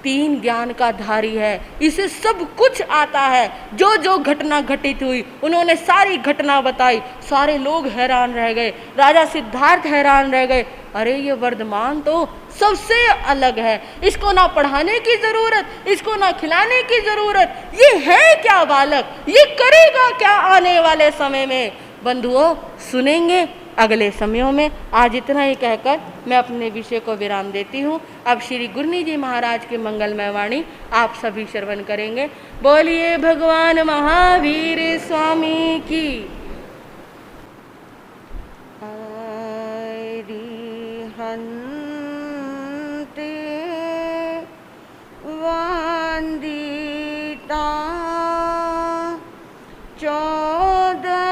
Speaker 1: 3 ज्ञान का धारी है, इसे सब कुछ आता है। जो जो घटना घटित हुई, उन्होंने सारी घटना बताई, सारे लोग हैरान रह गए, राजा सिद्धार्थ हैरान रह गए। अरे ये वर्धमान तो सबसे अलग है, इसको ना पढ़ाने की जरूरत, इसको ना खिलाने की जरूरत, ये है क्या बालक, ये करेगा क्या आने वाले समय में? बंधुओं, सुनेंगे अगले समयों में। आज इतना ही कहकर मैं अपने विषय को विराम देती हूँ। अब श्री गुरनी जी महाराज की मंगलमय वाणी आप सभी श्रवण करेंगे। बोलिए भगवान महावीर स्वामी की।
Speaker 2: वंदिता 14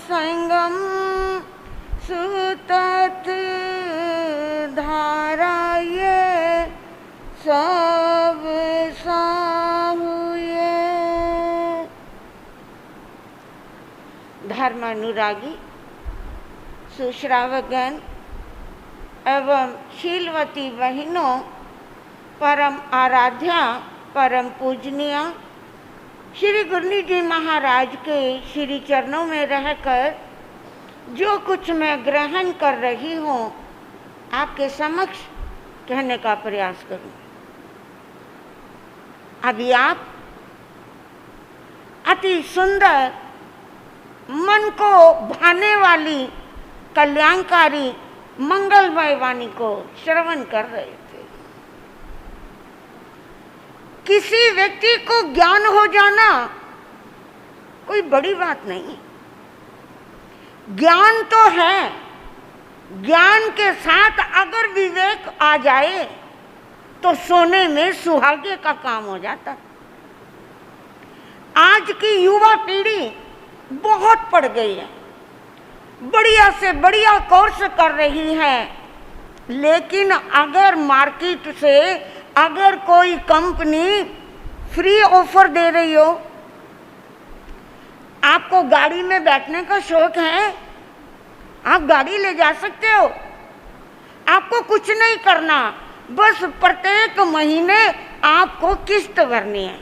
Speaker 2: संगम सुतत धारा ये सब साहुए। धर्मानुरागी सुश्रावकगण एवं शीलवती बहनों, परम आराध्या, परम पूजनीय श्री गुरु जी महाराज के श्री चरणों में रहकर जो कुछ मैं ग्रहण कर रही हूँ आपके समक्ष कहने का प्रयास करूँ। अभी आप अति सुंदर मन को भाने वाली कल्याणकारी मंगलमय वाणी को श्रवण कर रहे थे। किसी व्यक्ति को ज्ञान हो जाना कोई बड़ी बात नहीं। ज्ञान तो है, ज्ञान के साथ अगर विवेक आ जाए तो सोने में सुहागे का काम हो जाता। आज की युवा पीढ़ी बहुत पढ़ गई है, बढ़िया से बढ़िया कोर्स कर रही है, लेकिन अगर मार्केट से अगर कोई कंपनी फ्री ऑफर दे रही हो, आपको गाड़ी में बैठने का शौक है, आप गाड़ी ले जा सकते हो। आपको कुछ नहीं करना, बस प्रत्येक महीने आपको किस्त भरनी है।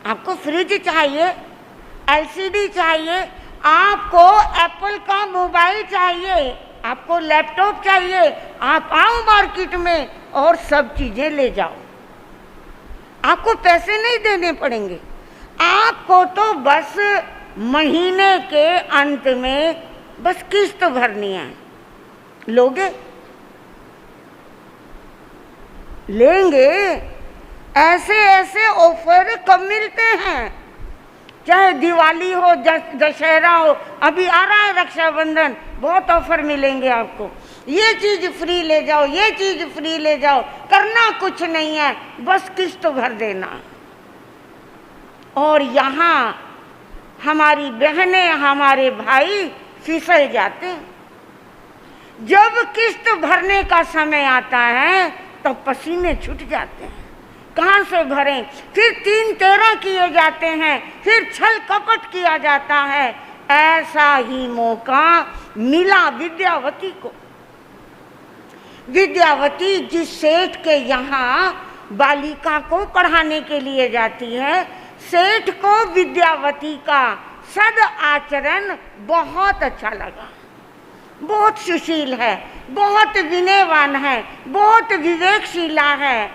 Speaker 2: आपको फ्रिज चाहिए, एलसीडी चाहिए, आपको एप्पल का मोबाइल चाहिए, आपको लैपटॉप चाहिए, आप आओ मार्केट में और सब चीजें ले जाओ। आपको पैसे नहीं देने पड़ेंगे, आपको तो बस महीने के अंत में बस किस्त भरनी है। लोगे? लेंगे? ऐसे ऐसे ऑफर कब मिलते हैं, चाहे दिवाली हो, दशहरा हो, अभी आ रहा है रक्षाबंधन, बहुत ऑफर मिलेंगे आपको। ये चीज फ्री ले जाओ, ये चीज फ्री ले जाओ, करना कुछ नहीं है, बस किस्त भर देना। और यहाँ हमारी बहनें, हमारे भाई फिसल जाते हैं। जब किस्त भरने का समय आता है तो पसीने छूट जाते हैं, कहाँ से भरें, फिर 3-13 किए जाते हैं, फिर छल कपट किया जाता है। ऐसा ही मौका मिला विद्यावती को। विद्यावती जिस सेठ के यहाँ बालिका को पढ़ाने के लिए जाती है, सेठ को विद्यावती का सद आचरण बहुत अच्छा लगा। बहुत सुशील है, बहुत विनयवान है, बहुत विवेकशीला है।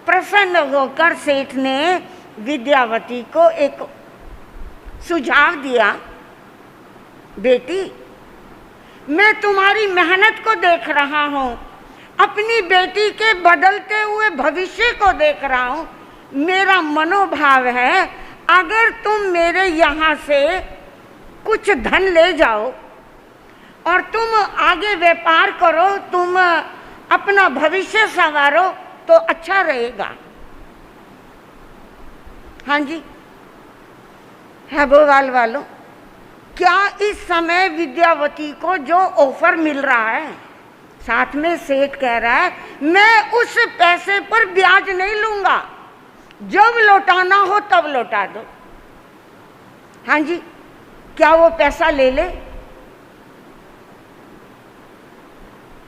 Speaker 2: प्रसन्न होकर सेठ ने विद्यावती को एक सुझाव दिया, बेटी मैं तुम्हारी मेहनत को देख रहा हूँ, अपनी बेटी के बदलते हुए भविष्य को देख रहा हूँ। मेरा मनोभाव है अगर तुम मेरे यहाँ से कुछ धन ले जाओ और तुम आगे व्यापार करो, तुम अपना भविष्य संवारो तो अच्छा रहेगा। हाँ जी, है भोपाल वालों, क्या इस समय विद्यावती को जो ऑफर मिल रहा है, साथ में सेठ कह रहा है मैं उस पैसे पर ब्याज नहीं लूंगा, जब लौटाना हो तब लौटा दो। हाँ जी, क्या वो पैसा ले ले?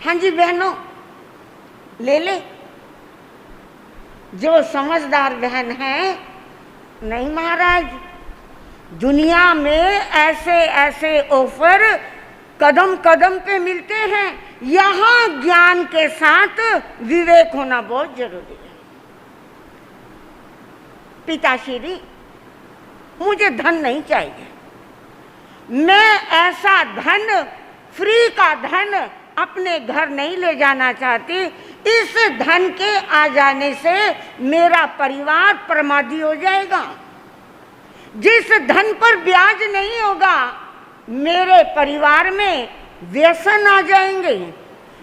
Speaker 2: हाँ जी बहनों, ले ले। जो समझदार बहन है, नहीं महाराज, दुनिया में ऐसे ऐसे ऑफर कदम कदम पे मिलते हैं। यहाँ ज्ञान के साथ विवेक होना बहुत जरूरी है। पिताश्री, मुझे धन नहीं चाहिए, मैं ऐसा धन, फ्री का धन अपने घर नहीं ले जाना चाहती। इस धन के आ जाने से मेरा परिवार प्रमादी हो जाएगा। जिस धन पर ब्याज नहीं होगा, मेरे परिवार में व्यसन आ जाएंगे,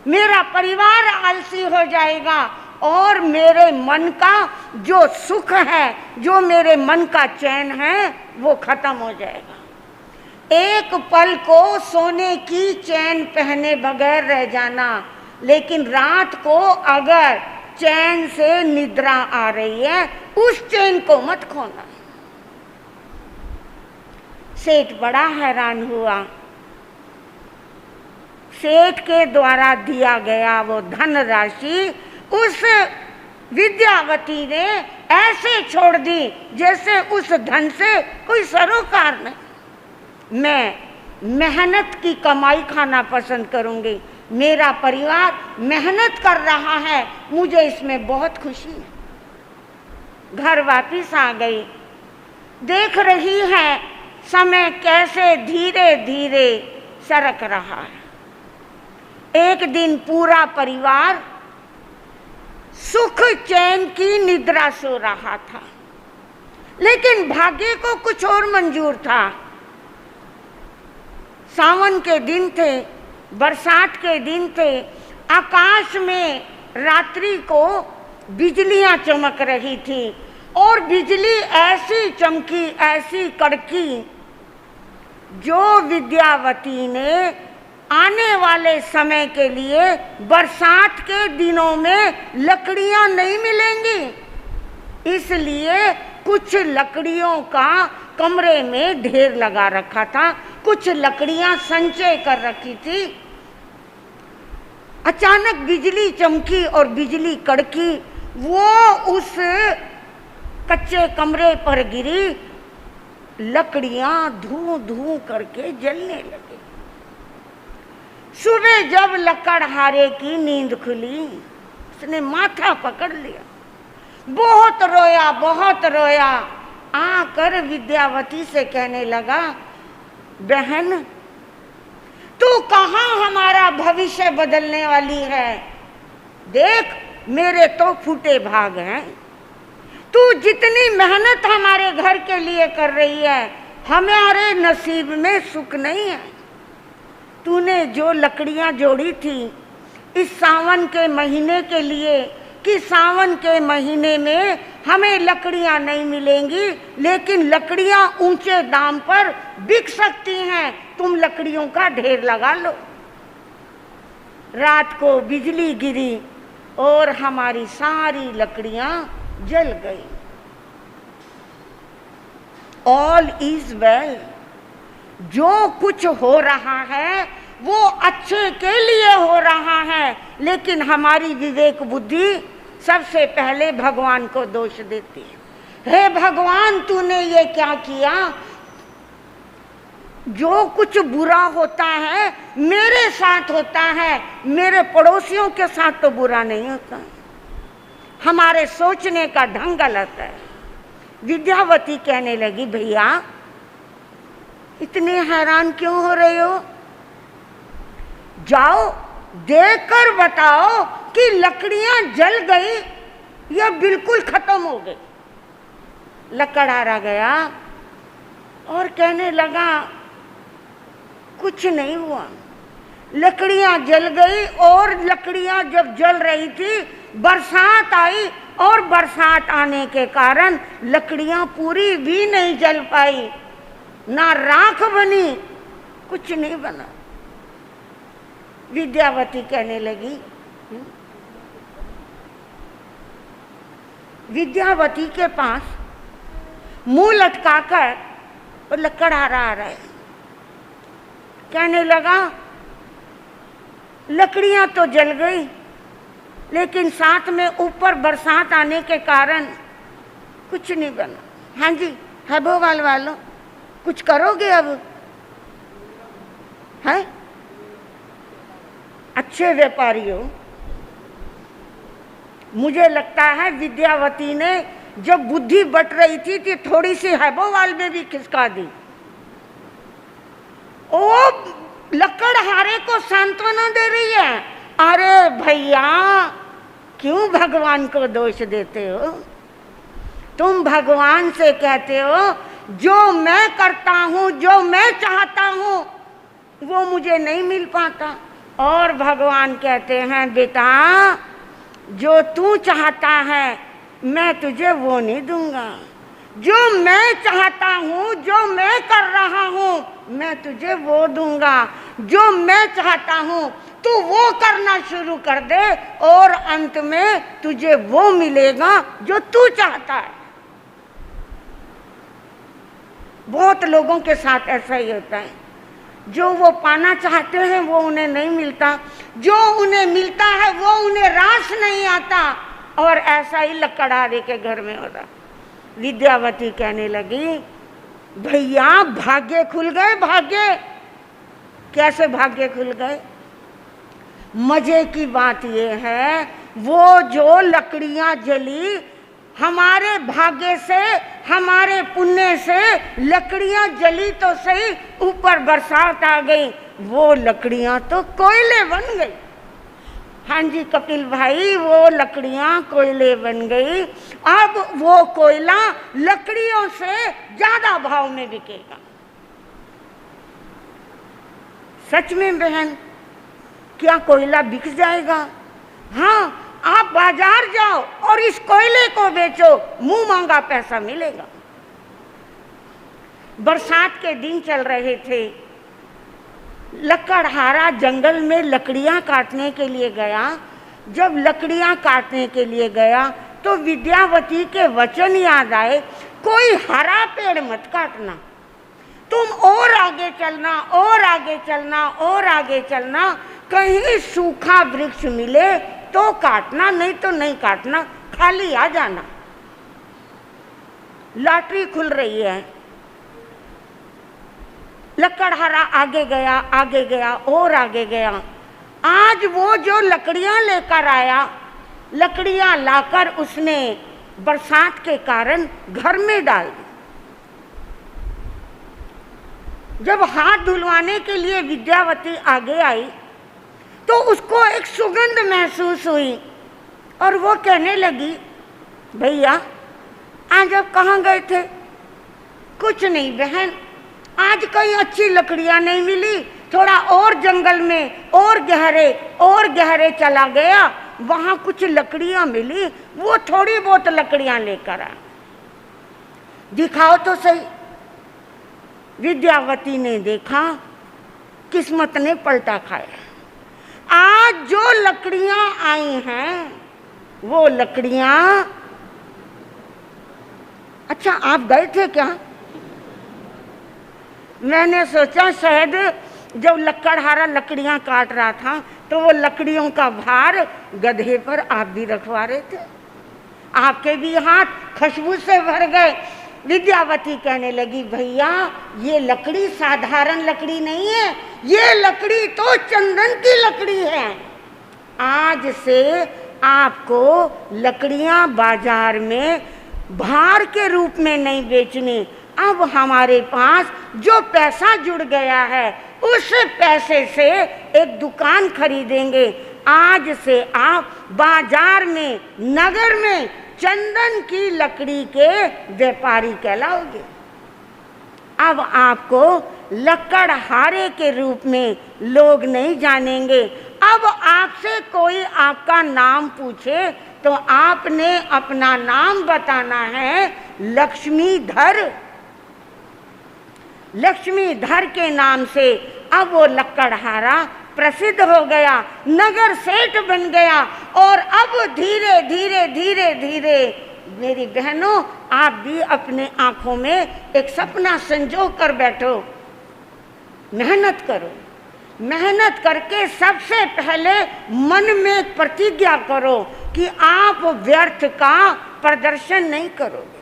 Speaker 2: मेरा परिवार आलसी हो जाएगा और मेरे मन का जो सुख है, जो मेरे मन का चैन है, वो खत्म हो जाएगा। एक पल को सोने की चैन पहने बगैर रह जाना, लेकिन रात को अगर चैन से निद्रा आ रही है, उस चैन को मत खोना। सेठ बड़ा हैरान हुआ। सेठ के द्वारा दिया गया वो धन राशि उस विद्यावती ने ऐसे छोड़ दी जैसे उस धन से कोई सरोकार नहीं। मैं मेहनत की कमाई खाना पसंद करूंगी, मेरा परिवार मेहनत कर रहा है, मुझे इसमें बहुत खुशी है। घर वापिस आ गई, देख रही है समय कैसे धीरे धीरे सरक रहा है। एक दिन पूरा परिवार सुख चैन की निद्रा सो रहा था, लेकिन भाग्य को कुछ और मंजूर था। सावन के दिन थे, बरसात के दिन थे, आकाश में रात्रि को बिजलियां चमक रही थी और बिजली ऐसी चमकी, ऐसी कड़की, जो विद्यावती ने आने वाले समय के लिए बरसात के दिनों में लकड़ियां नहीं मिलेंगी, इसलिए कुछ लकड़ियों का कमरे में ढेर लगा रखा था, कुछ लकड़ियां संचय कर रखी थी। अचानक बिजली चमकी और बिजली कड़की, वो उस कच्चे कमरे पर गिरी, लकड़ियां धूं धूं करके जलने लगी। सुबह जब लकड़हारे की नींद खुली, उसने माथा पकड़ लिया, बहुत रोया, बहुत रोया। आकर विद्यावती से कहने लगा, बहन तू कहाँ हमारा भविष्य बदलने वाली है? देख मेरे तो फूटे भाग हैं, तू जितनी मेहनत हमारे घर के लिए कर रही है, हमारे नसीब में सुख नहीं है। तूने जो लकड़ियां जोड़ी थी इस सावन के महीने के लिए, कि सावन के महीने में हमें लकड़ियां नहीं मिलेंगी, लेकिन लकड़ियां ऊंचे दाम पर बिक सकती हैं, तुम लकड़ियों का ढेर लगा लो। रात को बिजली गिरी और हमारी सारी लकड़ियां जल गई। ऑल इज वेल, जो कुछ हो रहा है वो अच्छे के लिए हो रहा है, लेकिन हमारी विवेक बुद्धि सबसे पहले भगवान को दोष देती है। हे भगवान, तूने ये क्या किया? जो कुछ बुरा होता है मेरे साथ होता है, मेरे पड़ोसियों के साथ तो बुरा नहीं होता। हमारे सोचने का ढंग गलत है। विद्यावती कहने लगी, भैया इतने हैरान क्यों हो रहे हो? जाओ देखकर बताओ कि लकड़ियां जल गई या बिल्कुल खत्म हो गई। लकड़हारा गया और कहने लगा, कुछ नहीं हुआ, लकड़ियां जल गई। और लकड़ियां जब जल रही थी, बरसात आई और बरसात आने के कारण लकड़ियां पूरी भी नहीं जल पाई, ना राख बनी, कुछ नहीं बना। विद्यावती कहने लगी, विद्यावती के पास मुंह लटकाकर और लकड़हारा आ रहा है। कहने लगा, लकड़ियां तो जल गई, लेकिन साथ में ऊपर बरसात आने के कारण कुछ नहीं बना। हाँ जी, हैबोवाल वालों, कुछ करोगे अब? है अच्छे व्यापारी हो। मुझे लगता है विद्यावती ने जब बुद्धि बट रही थी कि थोड़ी सी हैबोवाल में भी खिसका दी। ओ लकड़हारे को सांत्वना दे रही है। अरे भैया, क्यों भगवान को दोष देते हो? तुम भगवान से कहते हो जो मैं करता हूँ, जो मैं चाहता हूँ, वो मुझे नहीं मिल पाता। और भगवान कहते हैं, बेटा जो तू चाहता है मैं तुझे वो नहीं दूंगा। जो मैं चाहता हूँ, जो मैं कर रहा हूँ, मैं तुझे वो दूंगा। जो मैं चाहता हूँ तू वो करना शुरू कर दे और अंत में तुझे वो मिलेगा जो तू चाहता है। बहुत लोगों के साथ ऐसा ही होता है, जो वो पाना चाहते हैं वो उन्हें नहीं मिलता, जो उन्हें मिलता है वो उन्हें रास नहीं आता। और ऐसा ही लकड़हारे के घर में हो रहा। विद्यावती कहने लगी, भैया भाग्य खुल गए, भाग्य। कैसे भाग्य खुल गए? मजे की बात यह है, वो जो लकड़ियां जली, हमारे भाग्य से, हमारे पुण्य से लकड़ियां जली तो सही, ऊपर बरसात आ गई, वो लकड़ियां तो कोयले बन गई। हाँ जी कपिल भाई, वो लकड़ियां कोयले बन गई। अब वो कोयला लकड़ियों से ज्यादा भाव में बिकेगा। सच में बहन, क्या कोयला बिक जाएगा? हाँ, आप बाजार जाओ और इस कोयले को बेचो, मुंह मांगा पैसा मिलेगा। बरसात के दिन चल रहे थे, लकड़हारा जंगल में लकड़ियां काटने के लिए गया। जब लकड़ियां काटने के लिए गया तो विद्यावती के वचन याद आए, कोई हरा पेड़ मत काटना, तुम और आगे चलना, और आगे चलना, और आगे चलना, कहीं सूखा वृक्ष मिले तो काटना, नहीं तो नहीं काटना, खाली आ जाना। लॉटरी खुल रही है। लकड़हारा आगे गया, आगे गया, और आगे गया। आज वो जो लकड़ियां लेकर आया, लकड़ियां लाकर उसने बरसात के कारण घर में डाल दी। जब हाथ धुलवाने के लिए विद्यावती आगे आई तो उसको एक सुगंध महसूस हुई और वो कहने लगी, भैया आज आप कहाँ गए थे? कुछ नहीं बहन, आज कहीं अच्छी लकड़ियां नहीं मिली, थोड़ा और जंगल में और गहरे चला गया, वहां कुछ लकड़ियां मिली, वो थोड़ी बहुत लकड़ियां लेकर आया। दिखाओ तो सही। विद्यावती ने देखा, किस्मत ने पलटा खाया। आज जो लकड़ियां आई हैं वो लकड़ियां, अच्छा आप गए थे क्या? मैंने सोचा शायद जब लकड़हारा लकड़ियां काट रहा था तो वो लकड़ियों का भार गधे पर आप भी रखवा रहे थे, आपके भी हाथ खुशबू से भर गए। विद्यावती कहने लगी, भैया ये लकड़ी साधारण लकड़ी नहीं है, ये लकड़ी तो चंदन की लकड़ी है। आज से आपको लकड़ियां बाजार में भार के रूप में नहीं बेचनी। अब हमारे पास जो पैसा जुड़ गया है उस पैसे से एक दुकान खरीदेंगे। आज से आप बाजार में, नगर में चंदन की लकड़ी के व्यापारी कहलाओगे। अब आपको लकड़हारे के रूप में लोग नहीं जानेंगे। अब आपसे कोई आपका नाम पूछे तो आपने अपना नाम बताना है लक्ष्मीधर। लक्ष्मीधर के नाम से अब वो लकड़हारा प्रसिद्ध हो गया, नगर सेठ बन गया। और अब धीरे धीरे धीरे धीरे मेरी बहनों, आप भी अपने आंखों में एक सपना संजो कर बैठो, मेहनत करो। मेहनत करके सबसे पहले मन में एक प्रतिज्ञा करो कि आप व्यर्थ का प्रदर्शन नहीं करोगे।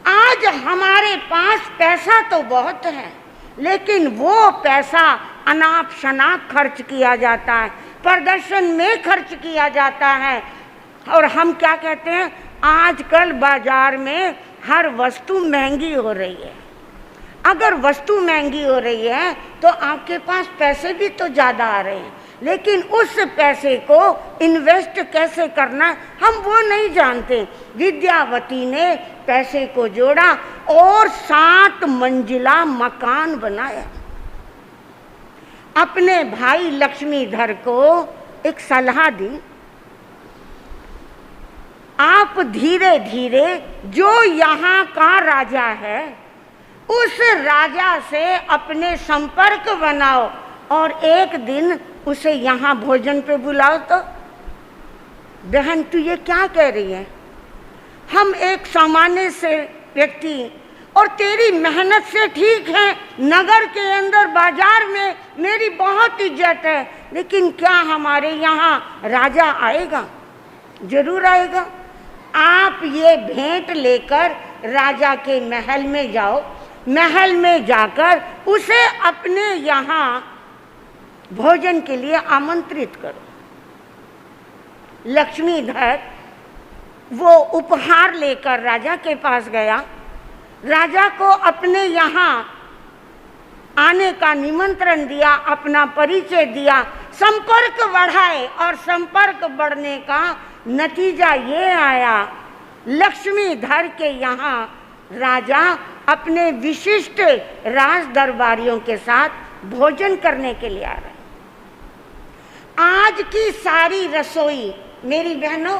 Speaker 2: आज हमारे पास पैसा तो बहुत है, लेकिन वो पैसा अनाप शनाप खर्च किया जाता है, प्रदर्शन में खर्च किया जाता है। और हम क्या कहते हैं, आजकल बाजार में हर वस्तु महंगी हो रही है। अगर वस्तु महंगी हो रही है तो आपके पास पैसे भी तो ज़्यादा आ रहे हैं, लेकिन उस पैसे को इन्वेस्ट कैसे करना हम वो नहीं जानते। विद्यावती ने पैसे को जोड़ा और 7 मंजिला मकान बनाया। अपने भाई लक्ष्मीधर को एक सलाह दी, आप धीरे धीरे जो यहाँ का राजा है उस राजा से अपने संपर्क बनाओ और एक दिन उसे यहाँ भोजन पे बुलाओ। तो बहन तू ये क्या कह रही है? हम एक सामान्य से व्यक्ति, और तेरी मेहनत से ठीक है, नगर के अंदर बाजार में मेरी बहुत इज्जत है, लेकिन क्या हमारे यहाँ राजा आएगा? जरूर आएगा। आप ये भेंट लेकर राजा के महल में जाओ, महल में जाकर उसे अपने यहाँ भोजन के लिए आमंत्रित करो। लक्ष्मीधर वो उपहार लेकर राजा के पास गया, राजा को अपने यहाँ आने का निमंत्रण दिया, अपना परिचय दिया, संपर्क बढ़ाए और संपर्क बढ़ने का नतीजा ये आया, लक्ष्मीधर के यहाँ राजा अपने विशिष्ट राज दरबारियों के साथ भोजन करने के लिए आ रहे। आज की सारी रसोई, मेरी बहनों,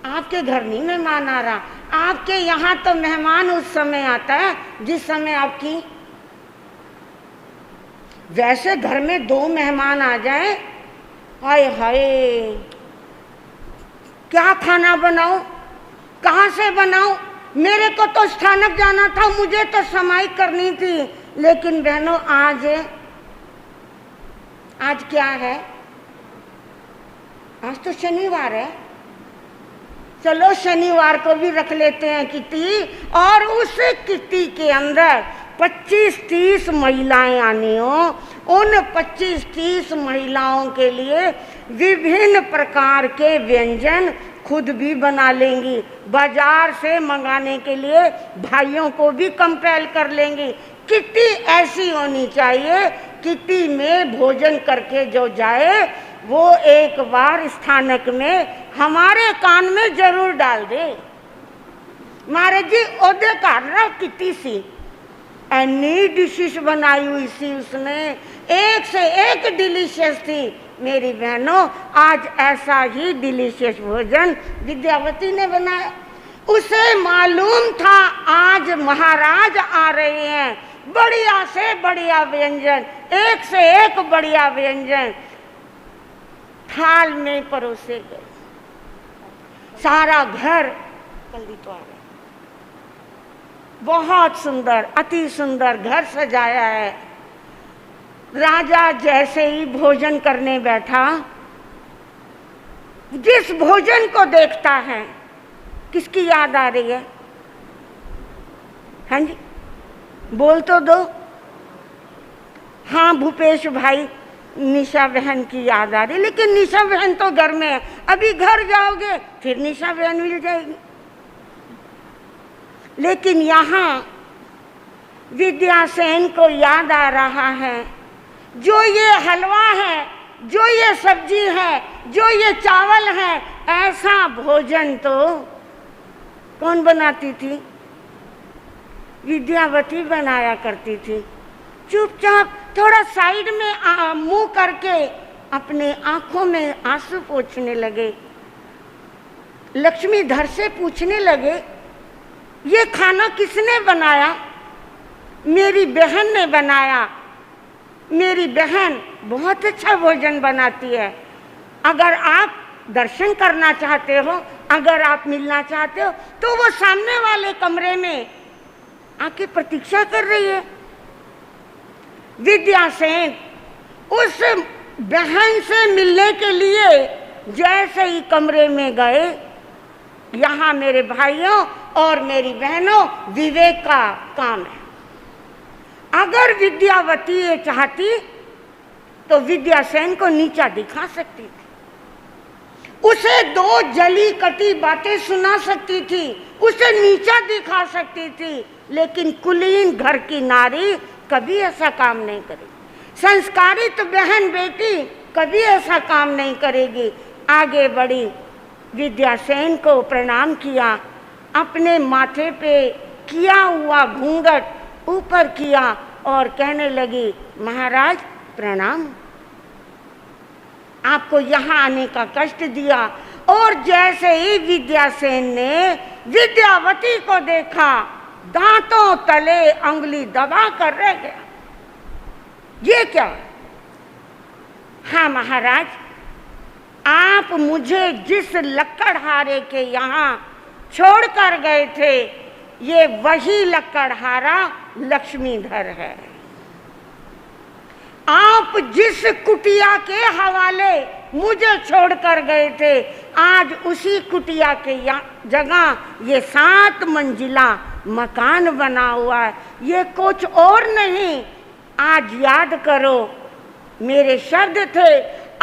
Speaker 2: आपके घर नहीं मेहमान आ रहा, आपके यहाँ तो मेहमान उस समय आता है जिस समय आपकी, वैसे घर में 2 मेहमान आ जाए, हाय हाय क्या खाना बनाऊं, कहाँ से बनाऊं, मेरे को तो स्थानक जाना था, मुझे तो समाई करनी थी। लेकिन बहनों आज क्या है, आज तो शनिवार है, चलो शनिवार को भी रख लेते हैं किटी, और उस किटी के अंदर 25-30 महिलाएं आनी हो, उन 25-30 महिलाओं के लिए विभिन्न प्रकार के व्यंजन खुद भी बना लेंगी, बाजार से मंगाने के लिए भाइयों को भी कंपेल कर लेंगी। किटी ऐसी होनी चाहिए, किटी में भोजन करके जो जाए वो एक बार स्थानक में हमारे कान में जरूर डाल दे, महाराज जी ओदे कर किटी सी एनी डिशेस बनाई हुई थी उसने, एक से एक डिलीशियस थी। मेरी बहनों आज ऐसा ही डिलीशियस भोजन विद्यावती ने बनाया। उसे मालूम था आज महाराज आ रहे हैं, बढ़िया से बढ़िया व्यंजन, एक से एक बढ़िया व्यंजन थाल में परोसे गए। सारा घर जल्दी तो आ रहा, बहुत सुंदर, अति सुंदर घर सजाया है। राजा जैसे ही भोजन करने बैठा, जिस भोजन को देखता है किसकी याद आ रही है? हाँ जी बोल तो दो। हाँ भूपेश भाई, निशा बहन की याद आ रही, लेकिन निशा बहन तो घर में है, अभी घर जाओगे फिर निशा बहन मिल जाएगी। लेकिन यहाँ विद्यासेन को याद आ रहा है, जो ये हलवा है, जो ये सब्जी है, जो ये चावल है, ऐसा भोजन तो कौन बनाती थी? विद्यावती बनाया करती थी। चुपचाप थोड़ा साइड में मुंह करके अपने आंखों में आंसू पोंछने लगे। लक्ष्मीधर से पूछने लगे, ये खाना किसने बनाया? मेरी बहन ने बनाया। मेरी बहन बहुत अच्छा भोजन बनाती है। अगर आप दर्शन करना चाहते हो, अगर आप मिलना चाहते हो, तो वो सामने वाले कमरे में आके प्रतीक्षा कर रही है। विद्यासेन उस बहन से मिलने के लिए जैसे ही कमरे में गए, यहाँ मेरे भाइयों और मेरी बहनों विवेक का काम है। अगर विद्यावती ये चाहती तो विद्यासेन को नीचा दिखा सकती थी, उसे 2 जली कटी बातें सुना सकती थी, उसे नीचा दिखा सकती थी। लेकिन कुलीन घर की नारी कभी ऐसा काम नहीं करेगी। संस्कारित बहन बेटी कभी ऐसा काम नहीं करेगी। आगे बढ़ी, विद्यासेन को प्रणाम किया, अपने माथे पे किया हुआ घूंघट ऊपर किया और कहने लगी, महाराज प्रणाम, आपको यहाँ आने का कष्ट दिया। और जैसे ही विद्यासेन ने विद्यावती को देखा, दांतों तले अंगुली दबा कर रह गया। ये क्या? हाँ महाराज, आप मुझे जिस लक्कड़हारे के यहाँ छोड़कर गए थे, ये वही लक्कड़हारा लक्ष्मीधर है। आप जिस कुटिया के हवाले मुझे छोड़कर गए थे, आज उसी कुटिया के जगह ये 7 मंजिला मकान बना हुआ है। ये कुछ और नहीं, आज याद करो मेरे शब्द थे,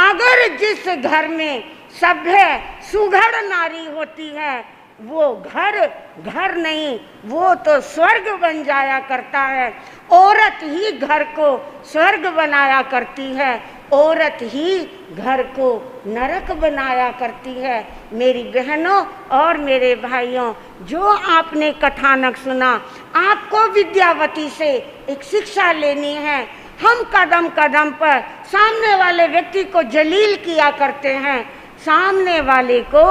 Speaker 2: अगर जिस घर में सभ्य सुघड़ नारी होती है वो घर नहीं, वो तो स्वर्ग बन जाया करता है। औरत ही घर को स्वर्ग बनाया करती है, औरत ही घर को नरक बनाया करती है। मेरी बहनों और मेरे भाइयों, जो आपने कथानक सुना, आपको विद्यावती से एक शिक्षा लेनी है। हम कदम कदम पर सामने वाले व्यक्ति को जलील किया करते हैं, सामने वाले को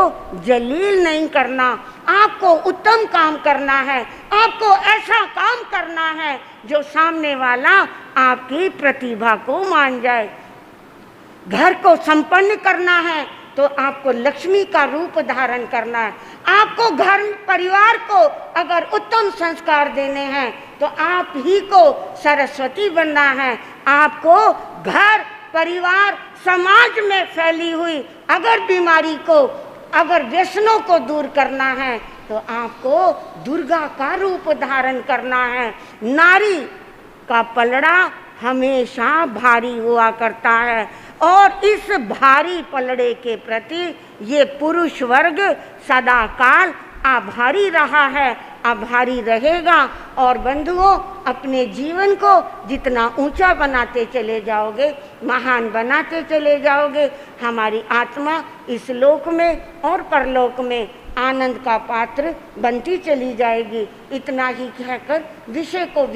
Speaker 2: जलील नहीं करना। आपको उत्तम काम करना है, आपको ऐसा काम करना है जो सामने वाला आपकी प्रतिभा को मान जाए। घर को संपन्न करना है तो आपको लक्ष्मी का रूप धारण करना है। आपको घर परिवार को अगर उत्तम संस्कार देने हैं तो आप ही को सरस्वती बनना है। आपको घर परिवार समाज में फैली हुई अगर बीमारी को, अगर व्यसनों को दूर करना है तो आपको दुर्गा का रूप धारण करना है। नारी का पलड़ा हमेशा भारी हुआ करता है और इस भारी पलड़े के प्रति ये पुरुष वर्ग सदा काल आभारी रहा है, आभारी रहेगा। और बंधुओं, अपने जीवन को जितना ऊंचा बनाते चले जाओगे, महान बनाते चले जाओगे, हमारी आत्मा इस लोक में और परलोक में आनंद का पात्र बनती चली जाएगी। इतना ही कहकर विषय को